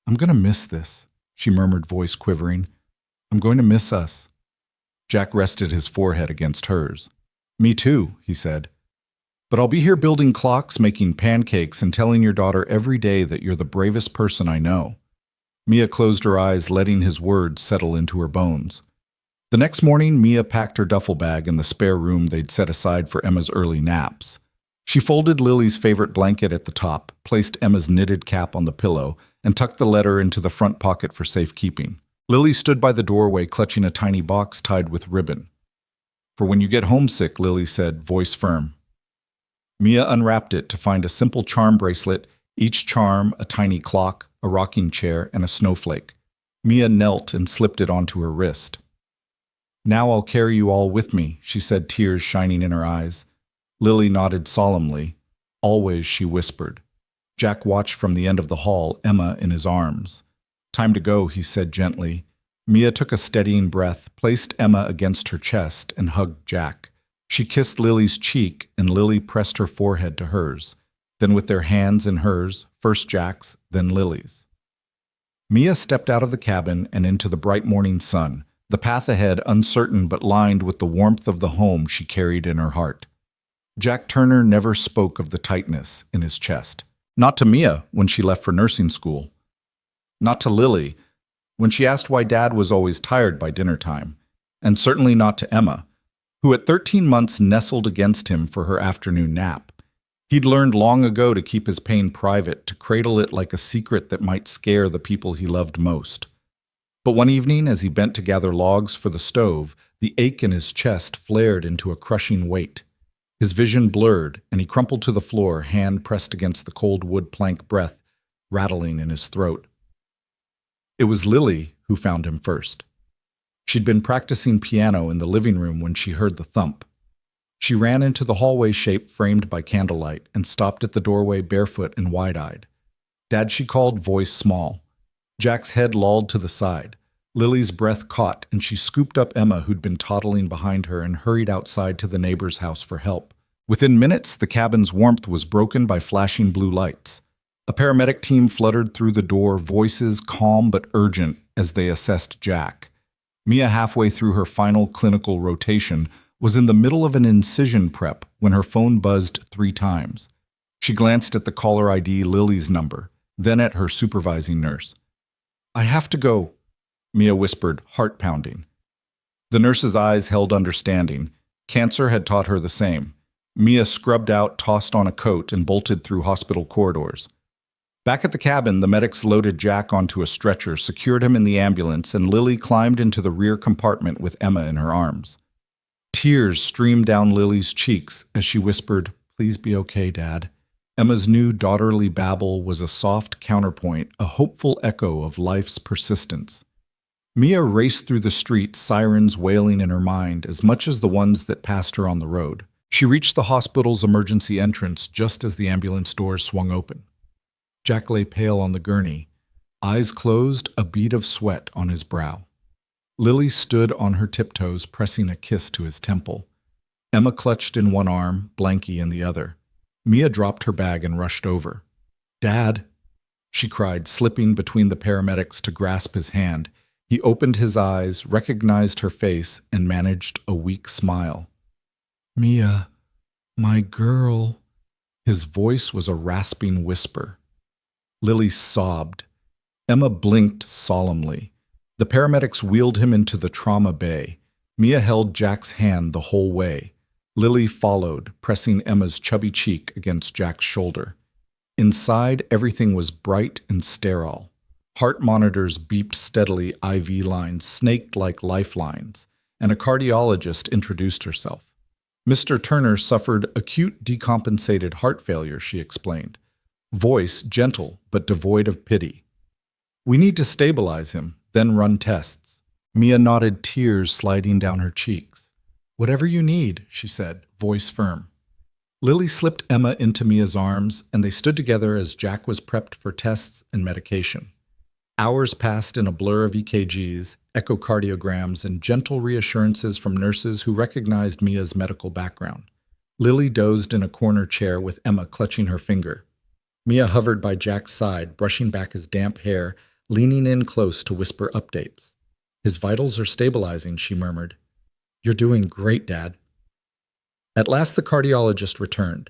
I'm going to miss this, she murmured, voice quivering. I'm going to miss us. Jack rested his forehead against hers. Me too, he said. But I'll be here building clocks, making pancakes, and telling your daughter every day that you're the bravest person I know. Mia closed her eyes, letting his words settle into her bones. The next morning, Mia packed her duffel bag in the spare room they'd set aside for Emma's early naps. She folded Lily's favorite blanket at the top, placed Emma's knitted cap on the pillow, and tucked the letter into the front pocket for safekeeping. Lily stood by the doorway, clutching a tiny box tied with ribbon. For when you get homesick, Lily said, voice firm. Mia unwrapped it to find a simple charm bracelet, each charm a tiny clock, a rocking chair, and a snowflake. Mia knelt and slipped it onto her wrist. Now I'll carry you all with me, she said, tears shining in her eyes. Lily nodded solemnly. Always, she whispered. Jack watched from the end of the hall, Emma in his arms. Time to go, he said gently. Mia took a steadying breath, placed Emma against her chest, and hugged Jack. She kissed Lily's cheek, and Lily pressed her forehead to hers. Then with their hands in hers, first Jack's, then Lily's. Mia stepped out of the cabin and into the bright morning sun, the path ahead uncertain but lined with the warmth of the home she carried in her heart. Jack Turner never spoke of the tightness in his chest. Not to Mia when she left for nursing school. Not to Lily when she asked why Dad was always tired by dinner time. And certainly not to Emma, who at 13 months nestled against him for her afternoon nap. He'd learned long ago to keep his pain private, to cradle it like a secret that might scare the people he loved most. But one evening, as he bent to gather logs for the stove, the ache in his chest flared into a crushing weight. His vision blurred, and he crumpled to the floor, hand pressed against the cold wood plank, breath rattling in his throat. It was Lily who found him first. She'd been practicing piano in the living room when she heard the thump. She ran into the hallway shape framed by candlelight and stopped at the doorway barefoot and wide-eyed. Dad, she called, voice small. Jack's head lolled to the side. Lily's breath caught, and she scooped up Emma, who'd been toddling behind her, and hurried outside to the neighbor's house for help. Within minutes, the cabin's warmth was broken by flashing blue lights. A paramedic team fluttered through the door, voices calm but urgent as they assessed Jack. Mia, halfway through her final clinical rotation, was in the middle of an incision prep when her phone buzzed 3 times. She glanced at the caller ID, Lily's number, then at her supervising nurse. I have to go, Mia whispered, heart pounding. The nurse's eyes held understanding. Cancer had taught her the same. Mia scrubbed out, tossed on a coat, and bolted through hospital corridors. Back at the cabin, the medics loaded Jack onto a stretcher, secured him in the ambulance, and Lily climbed into the rear compartment with Emma in her arms. Tears streamed down Lily's cheeks as she whispered, "Please be okay, Dad." Emma's new daughterly babble was a soft counterpoint, a hopeful echo of life's persistence. Mia raced through the street, sirens wailing in her mind as much as the ones that passed her on the road. She reached the hospital's emergency entrance just as the ambulance doors swung open. Jack lay pale on the gurney, eyes closed, a bead of sweat on his brow. Lily stood on her tiptoes, pressing a kiss to his temple. Emma clutched in one arm, Blanky in the other. Mia dropped her bag and rushed over. "Dad," she cried, slipping between the paramedics to grasp his hand. He opened his eyes, recognized her face, and managed a weak smile. "Mia, my girl." His voice was a rasping whisper. Lily sobbed. Emma blinked solemnly. The paramedics wheeled him into the trauma bay. Mia held Jack's hand the whole way. Lily followed, pressing Emma's chubby cheek against Jack's shoulder. Inside, everything was bright and sterile. Heart monitors beeped steadily, IV lines snaked like lifelines, and a cardiologist introduced herself. Mr. Turner suffered acute decompensated heart failure, she explained. Voice gentle but devoid of pity. "We need to stabilize him, then run tests." Mia nodded, tears sliding down her cheeks. "Whatever you need," she said, voice firm. Lily slipped Emma into Mia's arms, and they stood together as Jack was prepped for tests and medication. Hours passed in a blur of EKGs, echocardiograms, and gentle reassurances from nurses who recognized Mia's medical background. Lily dozed in a corner chair with Emma clutching her finger. Mia hovered by Jack's side, brushing back his damp hair, leaning in close to whisper updates. "His vitals are stabilizing," she murmured. "You're doing great, Dad." At last the cardiologist returned.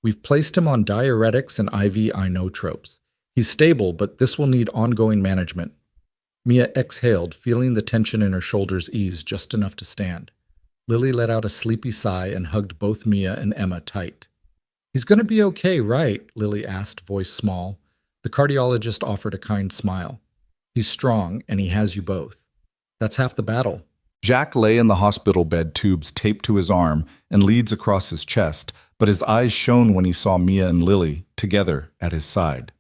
"We've placed him on diuretics and IV inotropes. He's stable, but this will need ongoing management." Mia exhaled, feeling the tension in her shoulders ease just enough to stand. Lily let out a sleepy sigh and hugged both Mia and Emma tight. "He's going to be okay, right?" Lily asked, voice small. The cardiologist offered a kind smile. "He's strong, and he has you both. That's half the battle." Jack lay in the hospital bed, tubes taped to his arm and leads across his chest, but his eyes shone when he saw Mia and Lily together at his side.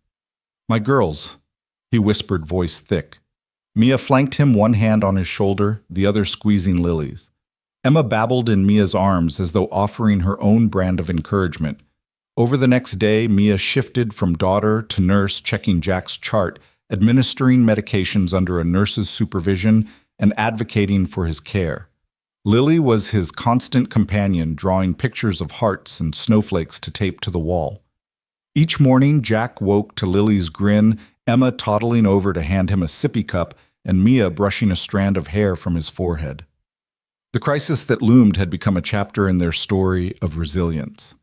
"My girls," he whispered, voice thick. Mia flanked him, one hand on his shoulder, the other squeezing Lily's. Emma babbled in Mia's arms as though offering her own brand of encouragement. Over the next day, Mia shifted from daughter to nurse, checking Jack's chart, administering medications under a nurse's supervision, and advocating for his care. Lily was his constant companion, drawing pictures of hearts and snowflakes to tape to the wall. Each morning, Jack woke to Lily's grin, Emma toddling over to hand him a sippy cup, and Mia brushing a strand of hair from his forehead. The crisis that loomed had become a chapter in their story of resilience.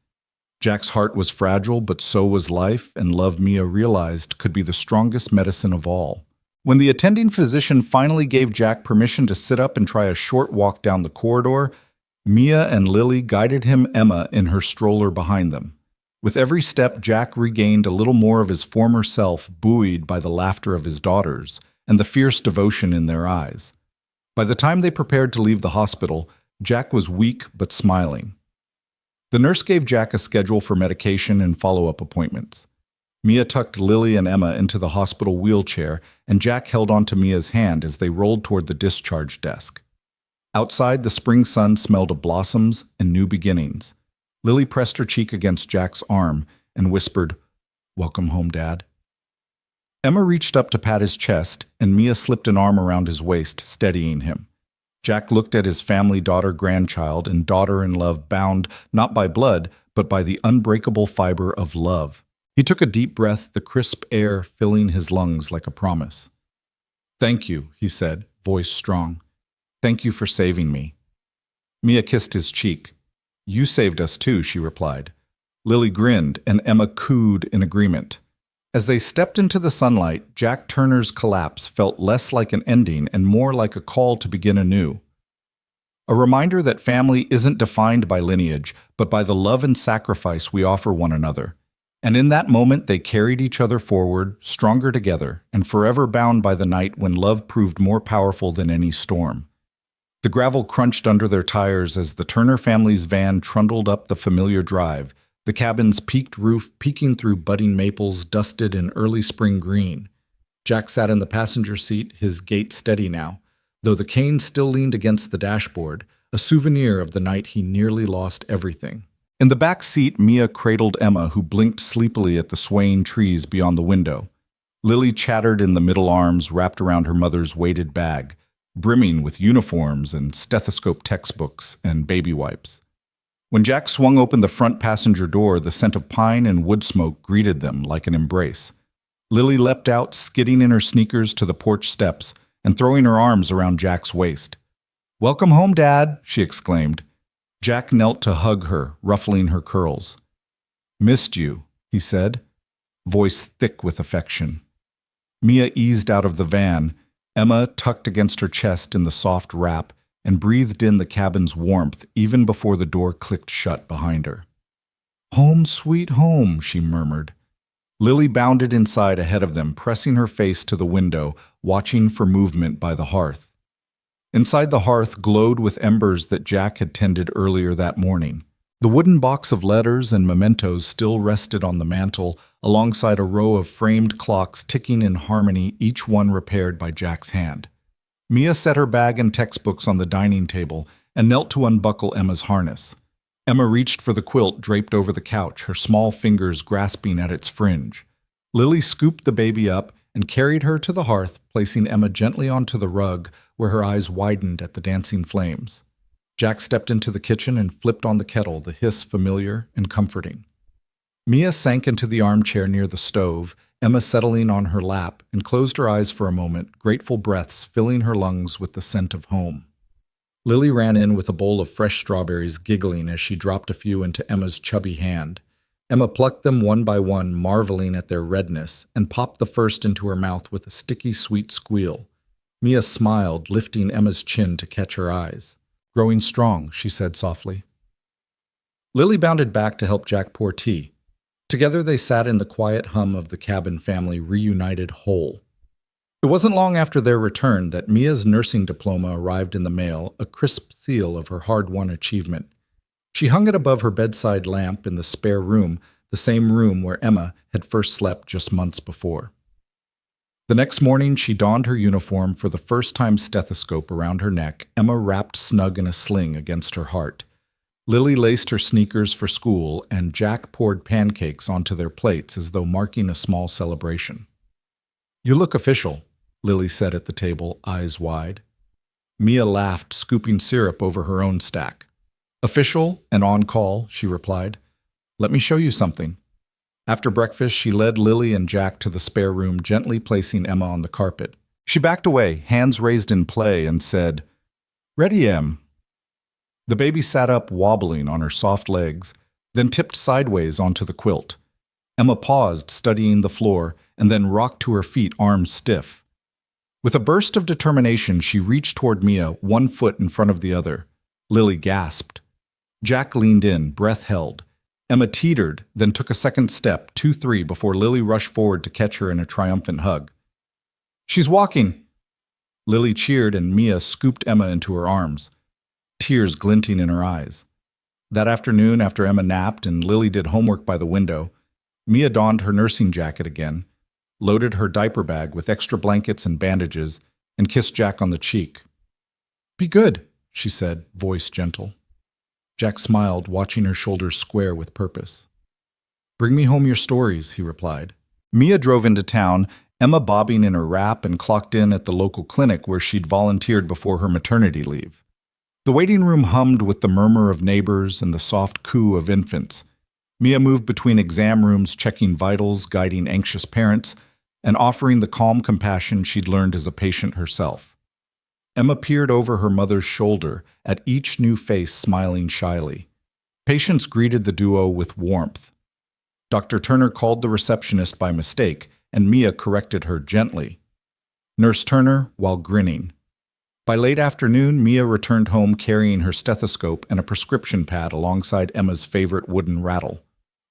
Jack's heart was fragile, but so was life, and love, Mia realized, could be the strongest medicine of all. When the attending physician finally gave Jack permission to sit up and try a short walk down the corridor, Mia and Lily guided him, Emma in her stroller behind them. With every step, Jack regained a little more of his former self, buoyed by the laughter of his daughters and the fierce devotion in their eyes. By the time they prepared to leave the hospital, Jack was weak but smiling. The nurse gave Jack a schedule for medication and follow-up appointments. Mia tucked Lily and Emma into the hospital wheelchair, and Jack held onto Mia's hand as they rolled toward the discharge desk. Outside, the spring sun smelled of blossoms and new beginnings. Lily pressed her cheek against Jack's arm and whispered, "Welcome home, Dad." Emma reached up to pat his chest, and Mia slipped an arm around his waist, steadying him. Jack looked at his family daughter-grandchild and daughter-in-love bound not by blood, but by the unbreakable fiber of love. He took a deep breath, the crisp air filling his lungs like a promise. "Thank you," he said, voice strong. "Thank you for saving me." Mia kissed his cheek. "You saved us too," she replied. Lily grinned, and Emma cooed in agreement. As they stepped into the sunlight, Jack Turner's collapse felt less like an ending and more like a call to begin anew. A reminder that family isn't defined by lineage, but by the love and sacrifice we offer one another. And in that moment, they carried each other forward, stronger together, and forever bound by the night when love proved more powerful than any storm. The gravel crunched under their tires as the Turner family's van trundled up the familiar drive, the cabin's peaked roof peeking through budding maples dusted in early spring green. Jack sat in the passenger seat, his gait steady now, though the cane still leaned against the dashboard, a souvenir of the night he nearly lost everything. In the back seat, Mia cradled Emma, who blinked sleepily at the swaying trees beyond the window. Lily chattered in the middle arms wrapped around her mother's weighted bag, brimming with uniforms and stethoscope textbooks and baby wipes. When Jack swung open the front passenger door, the scent of pine and wood smoke greeted them like an embrace. Lily leapt out, skidding in her sneakers to the porch steps and throwing her arms around Jack's waist. "Welcome home, Dad," she exclaimed. Jack knelt to hug her, ruffling her curls. "Missed you," he said, voice thick with affection. Mia eased out of the van, Emma tucked against her chest in the soft wrap, and breathed in the cabin's warmth even before the door clicked shut behind her. "Home, sweet home," she murmured. Lily bounded inside ahead of them, pressing her face to the window, watching for movement by the hearth. Inside the hearth glowed with embers that Jack had tended earlier that morning. The wooden box of letters and mementos still rested on the mantel, alongside a row of framed clocks ticking in harmony, each one repaired by Jack's hand. Mia set her bag and textbooks on the dining table and knelt to unbuckle Emma's harness. Emma reached for the quilt draped over the couch, her small fingers grasping at its fringe. Lily scooped the baby up and carried her to the hearth, placing Emma gently onto the rug where her eyes widened at the dancing flames. Jack stepped into the kitchen and flipped on the kettle, the hiss familiar and comforting. Mia sank into the armchair near the stove, Emma settling on her lap and closed her eyes for a moment, grateful breaths filling her lungs with the scent of home. Lily ran in with a bowl of fresh strawberries, giggling as she dropped a few into Emma's chubby hand. Emma plucked them one by one, marveling at their redness, and popped the first into her mouth with a sticky, sweet squeal. Mia smiled, lifting Emma's chin to catch her eyes. "Growing strong," she said softly. Lily bounded back to help Jack pour tea. Together they sat in the quiet hum of the cabin family, reunited whole. It wasn't long after their return that Mia's nursing diploma arrived in the mail, a crisp seal of her hard-won achievement. She hung it above her bedside lamp in the spare room, the same room where Emma had first slept just months before. The next morning, she donned her uniform, for the first time stethoscope around her neck, Emma wrapped snug in a sling against her heart. Lily laced her sneakers for school, and Jack poured pancakes onto their plates as though marking a small celebration. "You look official," Lily said at the table, eyes wide. Mia laughed, scooping syrup over her own stack. "Official and on call," she replied. "Let me show you something." After breakfast, she led Lily and Jack to the spare room, gently placing Emma on the carpet. She backed away, hands raised in play, and said, "Ready, Em." The baby sat up, wobbling on her soft legs, then tipped sideways onto the quilt. Emma paused, studying the floor, and then rocked to her feet, arms stiff. With a burst of determination, she reached toward Mia, one foot in front of the other. Lily gasped. Jack leaned in, breath held. Emma teetered, then took a second step, 2-3, before Lily rushed forward to catch her in a triumphant hug. "She's walking!" Lily cheered, and Mia scooped Emma into her arms, tears glinting in her eyes. That afternoon, after Emma napped and Lily did homework by the window, Mia donned her nursing jacket again, loaded her diaper bag with extra blankets and bandages, and kissed Jack on the cheek. "Be good," she said, voice gentle. Jack smiled, watching her shoulders square with purpose. "Bring me home your stories," he replied. Mia drove into town, Emma bobbing in her wrap, and clocked in at the local clinic where she'd volunteered before her maternity leave. The waiting room hummed with the murmur of neighbors and the soft coo of infants. Mia moved between exam rooms, checking vitals, guiding anxious parents, and offering the calm compassion she'd learned as a patient herself. Emma peered over her mother's shoulder, at each new face smiling shyly. Patients greeted the duo with warmth. Dr. Turner called the receptionist by mistake, and Mia corrected her gently. Nurse Turner, while grinning. By late afternoon, Mia returned home carrying her stethoscope and a prescription pad alongside Emma's favorite wooden rattle.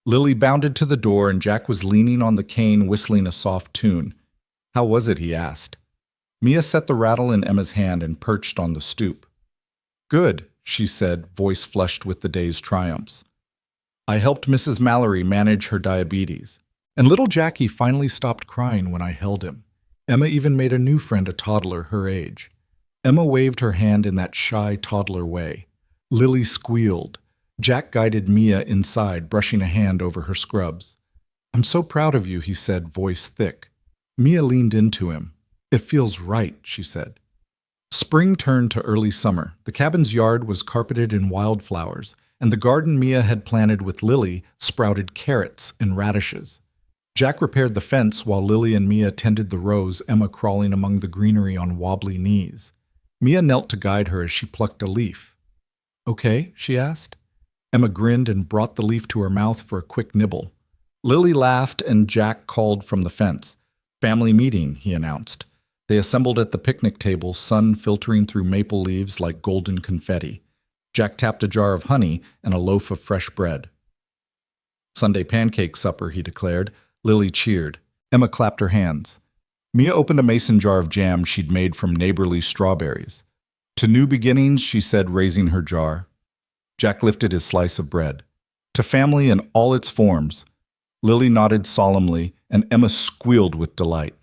Lily bounded to the door, and Jack was leaning on the cane, whistling a soft tune. "How was it?" he asked. Mia set the rattle in Emma's hand and perched on the stoop. "Good," she said, voice flushed with the day's triumphs. "I helped Mrs. Mallory manage her diabetes. And little Jackie finally stopped crying when I held him. Emma even made a new friend, a toddler her age." Emma waved her hand in that shy toddler way. Lily squealed. Jack guided Mia inside, brushing a hand over her scrubs. "I'm so proud of you," he said, voice thick. Mia leaned into him. "It feels right," she said. Spring turned to early summer. The cabin's yard was carpeted in wildflowers, and the garden Mia had planted with Lily sprouted carrots and radishes. Jack repaired the fence while Lily and Mia tended the rows, Emma crawling among the greenery on wobbly knees. Mia knelt to guide her as she plucked a leaf. "Okay?" she asked. Emma grinned and brought the leaf to her mouth for a quick nibble. Lily laughed, and Jack called from the fence. "Family meeting," he announced. They assembled at the picnic table, sun filtering through maple leaves like golden confetti. Jack tapped a jar of honey and a loaf of fresh bread. "Sunday pancake supper," he declared. Lily cheered. Emma clapped her hands. Mia opened a mason jar of jam she'd made from neighborly strawberries. "To new beginnings," she said, raising her jar. Jack lifted his slice of bread. "To family in all its forms." Lily nodded solemnly, and Emma squealed with delight.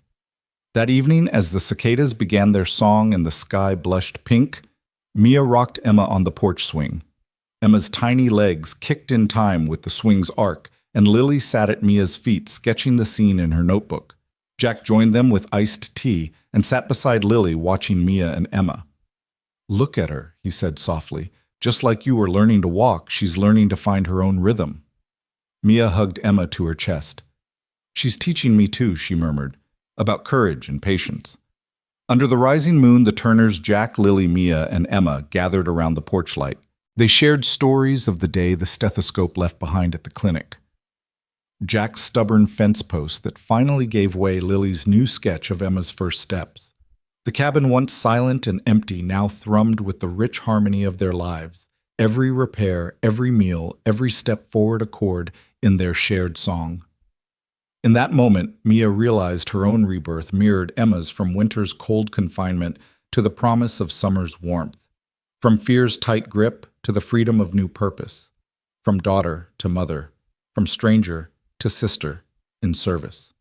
That evening, as the cicadas began their song and the sky blushed pink, Mia rocked Emma on the porch swing. Emma's tiny legs kicked in time with the swing's arc, and Lily sat at Mia's feet, sketching the scene in her notebook. Jack joined them with iced tea and sat beside Lily, watching Mia and Emma. "Look at her," he said softly. "Just like you were learning to walk, she's learning to find her own rhythm." Mia hugged Emma to her chest. She's teaching me too, she murmured, about courage and patience. Under the rising moon, the Turners, Jack, Lily, Mia, and Emma, gathered around the porch light. They shared stories of the day the stethoscope left behind at the clinic. Jack's stubborn fence post that finally gave way, Lily's new sketch of Emma's first steps. The cabin, once silent and empty, now thrummed with the rich harmony of their lives. Every repair, every meal, every step forward a chord in their shared song. In that moment, Mia realized her own rebirth mirrored Emma's, from winter's cold confinement to the promise of summer's warmth, from fear's tight grip to the freedom of new purpose, from daughter to mother, from stranger to sister in service.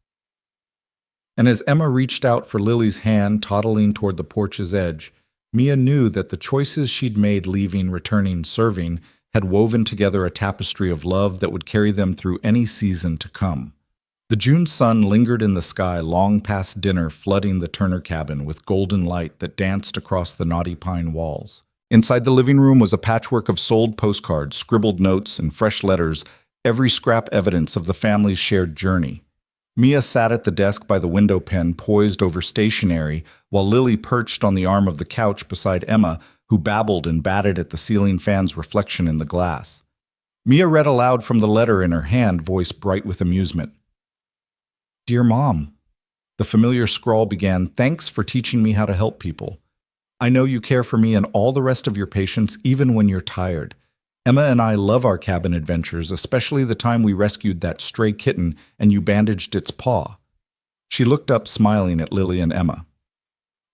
And as Emma reached out for Lily's hand, toddling toward the porch's edge, Mia knew that the choices she'd made, leaving, returning, serving, had woven together a tapestry of love that would carry them through any season to come. The June sun lingered in the sky long past dinner, flooding the Turner cabin with golden light that danced across the knotty pine walls. Inside the living room was a patchwork of sold postcards, scribbled notes, and fresh letters, every scrap evidence of the family's shared journey. Mia sat at the desk by the window pen, poised over stationery, while Lily perched on the arm of the couch beside Emma, who babbled and batted at the ceiling fan's reflection in the glass. Mia read aloud from the letter in her hand, voice bright with amusement. Dear Mom, the familiar scrawl began, thanks for teaching me how to help people. I know you care for me and all the rest of your patients, even when you're tired. Emma and I love our cabin adventures, especially the time we rescued that stray kitten and you bandaged its paw. She looked up, smiling at Lily and Emma.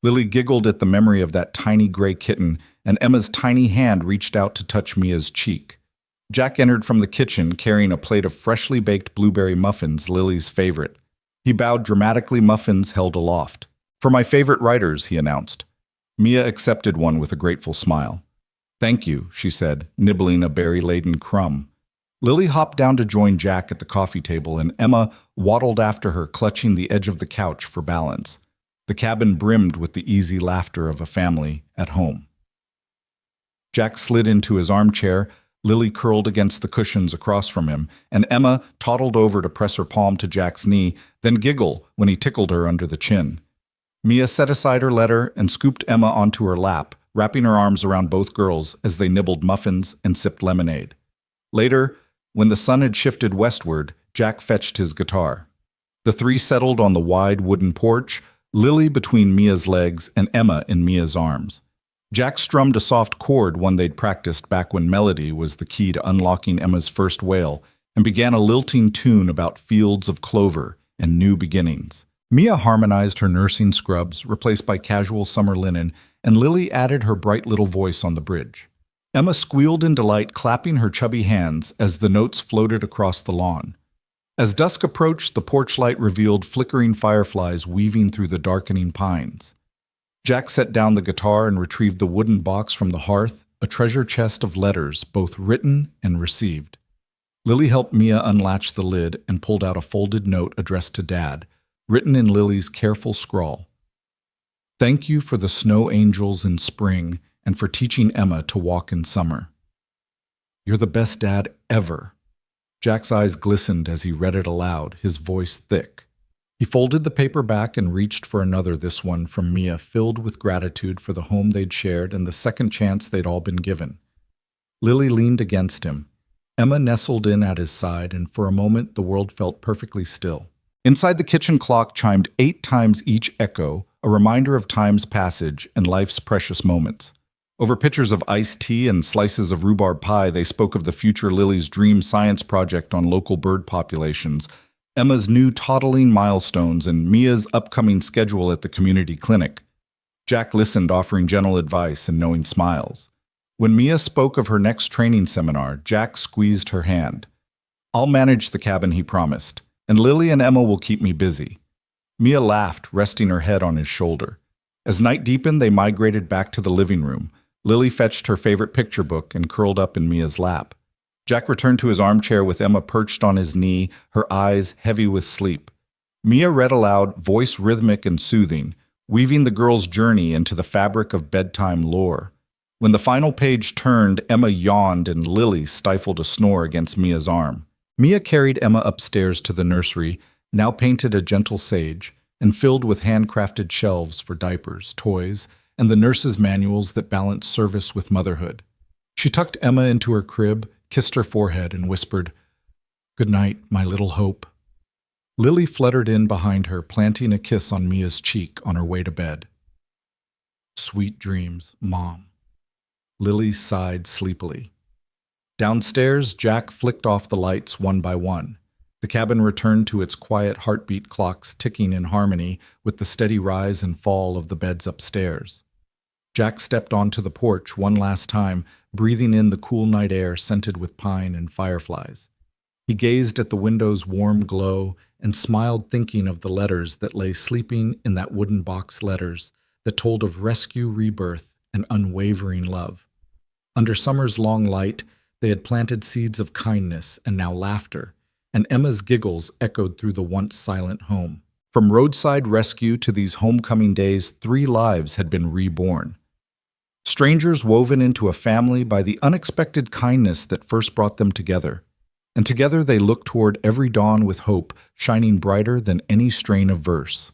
Lily giggled at the memory of that tiny gray kitten, and Emma's tiny hand reached out to touch Mia's cheek. Jack entered from the kitchen, carrying a plate of freshly baked blueberry muffins, Lily's favorite. He bowed dramatically, muffins held aloft. For my favorite writers, he announced. Mia accepted one with a grateful smile. Thank you, she said, nibbling a berry-laden crumb. Lily hopped down to join Jack at the coffee table, and Emma waddled after her, clutching the edge of the couch for balance. The cabin brimmed with the easy laughter of a family at home. Jack slid into his armchair, Lily curled against the cushions across from him, and Emma toddled over to press her palm to Jack's knee, then giggle when he tickled her under the chin. Mia set aside her letter and scooped Emma onto her lap, wrapping her arms around both girls as they nibbled muffins and sipped lemonade. Later, when the sun had shifted westward, Jack fetched his guitar. The three settled on the wide wooden porch, Lily between Mia's legs and Emma in Mia's arms. Jack strummed a soft chord, one they'd practiced back when melody was the key to unlocking Emma's first wail, and began a lilting tune about fields of clover and new beginnings. Mia harmonized her nursing scrubs, replaced by casual summer linen, and Lily added her bright little voice on the bridge. Emma squealed in delight, clapping her chubby hands as the notes floated across the lawn. As dusk approached, the porch light revealed flickering fireflies weaving through the darkening pines. Jack set down the guitar and retrieved the wooden box from the hearth, a treasure chest of letters, both written and received. Lily helped Mia unlatch the lid and pulled out a folded note addressed to Dad, written in Lily's careful scrawl. Thank you for the snow angels in spring and for teaching Emma to walk in summer. You're the best dad ever. Jack's eyes glistened as he read it aloud, his voice thick. He folded the paper back and reached for another, this one from Mia, filled with gratitude for the home they'd shared and the second chance they'd all been given. Lily leaned against him. Emma nestled in at his side, and for a moment the world felt perfectly still. Inside, the kitchen clock chimed 8 times each echo, a reminder of time's passage and life's precious moments. Over pitchers of iced tea and slices of rhubarb pie, they spoke of the future Lily's dream science project on local bird populations, Emma's new toddling milestones, and Mia's upcoming schedule at the community clinic. Jack listened, offering gentle advice and knowing smiles. When Mia spoke of her next training seminar, Jack squeezed her hand. I'll manage the cabin, he promised, and Lily and Emma will keep me busy. Mia laughed, resting her head on his shoulder. As night deepened, they migrated back to the living room. Lily fetched her favorite picture book and curled up in Mia's lap. Jack returned to his armchair with Emma perched on his knee, her eyes heavy with sleep. Mia read aloud, voice rhythmic and soothing, weaving the girl's journey into the fabric of bedtime lore. When the final page turned, Emma yawned and Lily stifled a snore against Mia's arm. Mia carried Emma upstairs to the nursery, now painted a gentle sage and filled with handcrafted shelves for diapers, toys, and the nurses' manuals that balance service with motherhood. She tucked Emma into her crib, kissed her forehead, and whispered, "Good night, my little hope." Lily fluttered in behind her, planting a kiss on Mia's cheek on her way to bed. "Sweet dreams, Mom." Lily sighed sleepily. Downstairs, Jack flicked off the lights one by one. The cabin returned to its quiet heartbeat clocks ticking in harmony with the steady rise and fall of the beds upstairs. Jack stepped onto the porch one last time, breathing in the cool night air scented with pine and fireflies. He gazed at the window's warm glow and smiled, thinking of the letters that lay sleeping in that wooden box, letters that told of rescue, rebirth, and unwavering love. Under summer's long light, they had planted seeds of kindness and now laughter, and Emma's giggles echoed through the once silent home. From roadside rescue to these homecoming days, 3 lives had been reborn. Strangers woven into a family by the unexpected kindness that first brought them together. And together they looked toward every dawn with hope shining brighter than any strain of verse.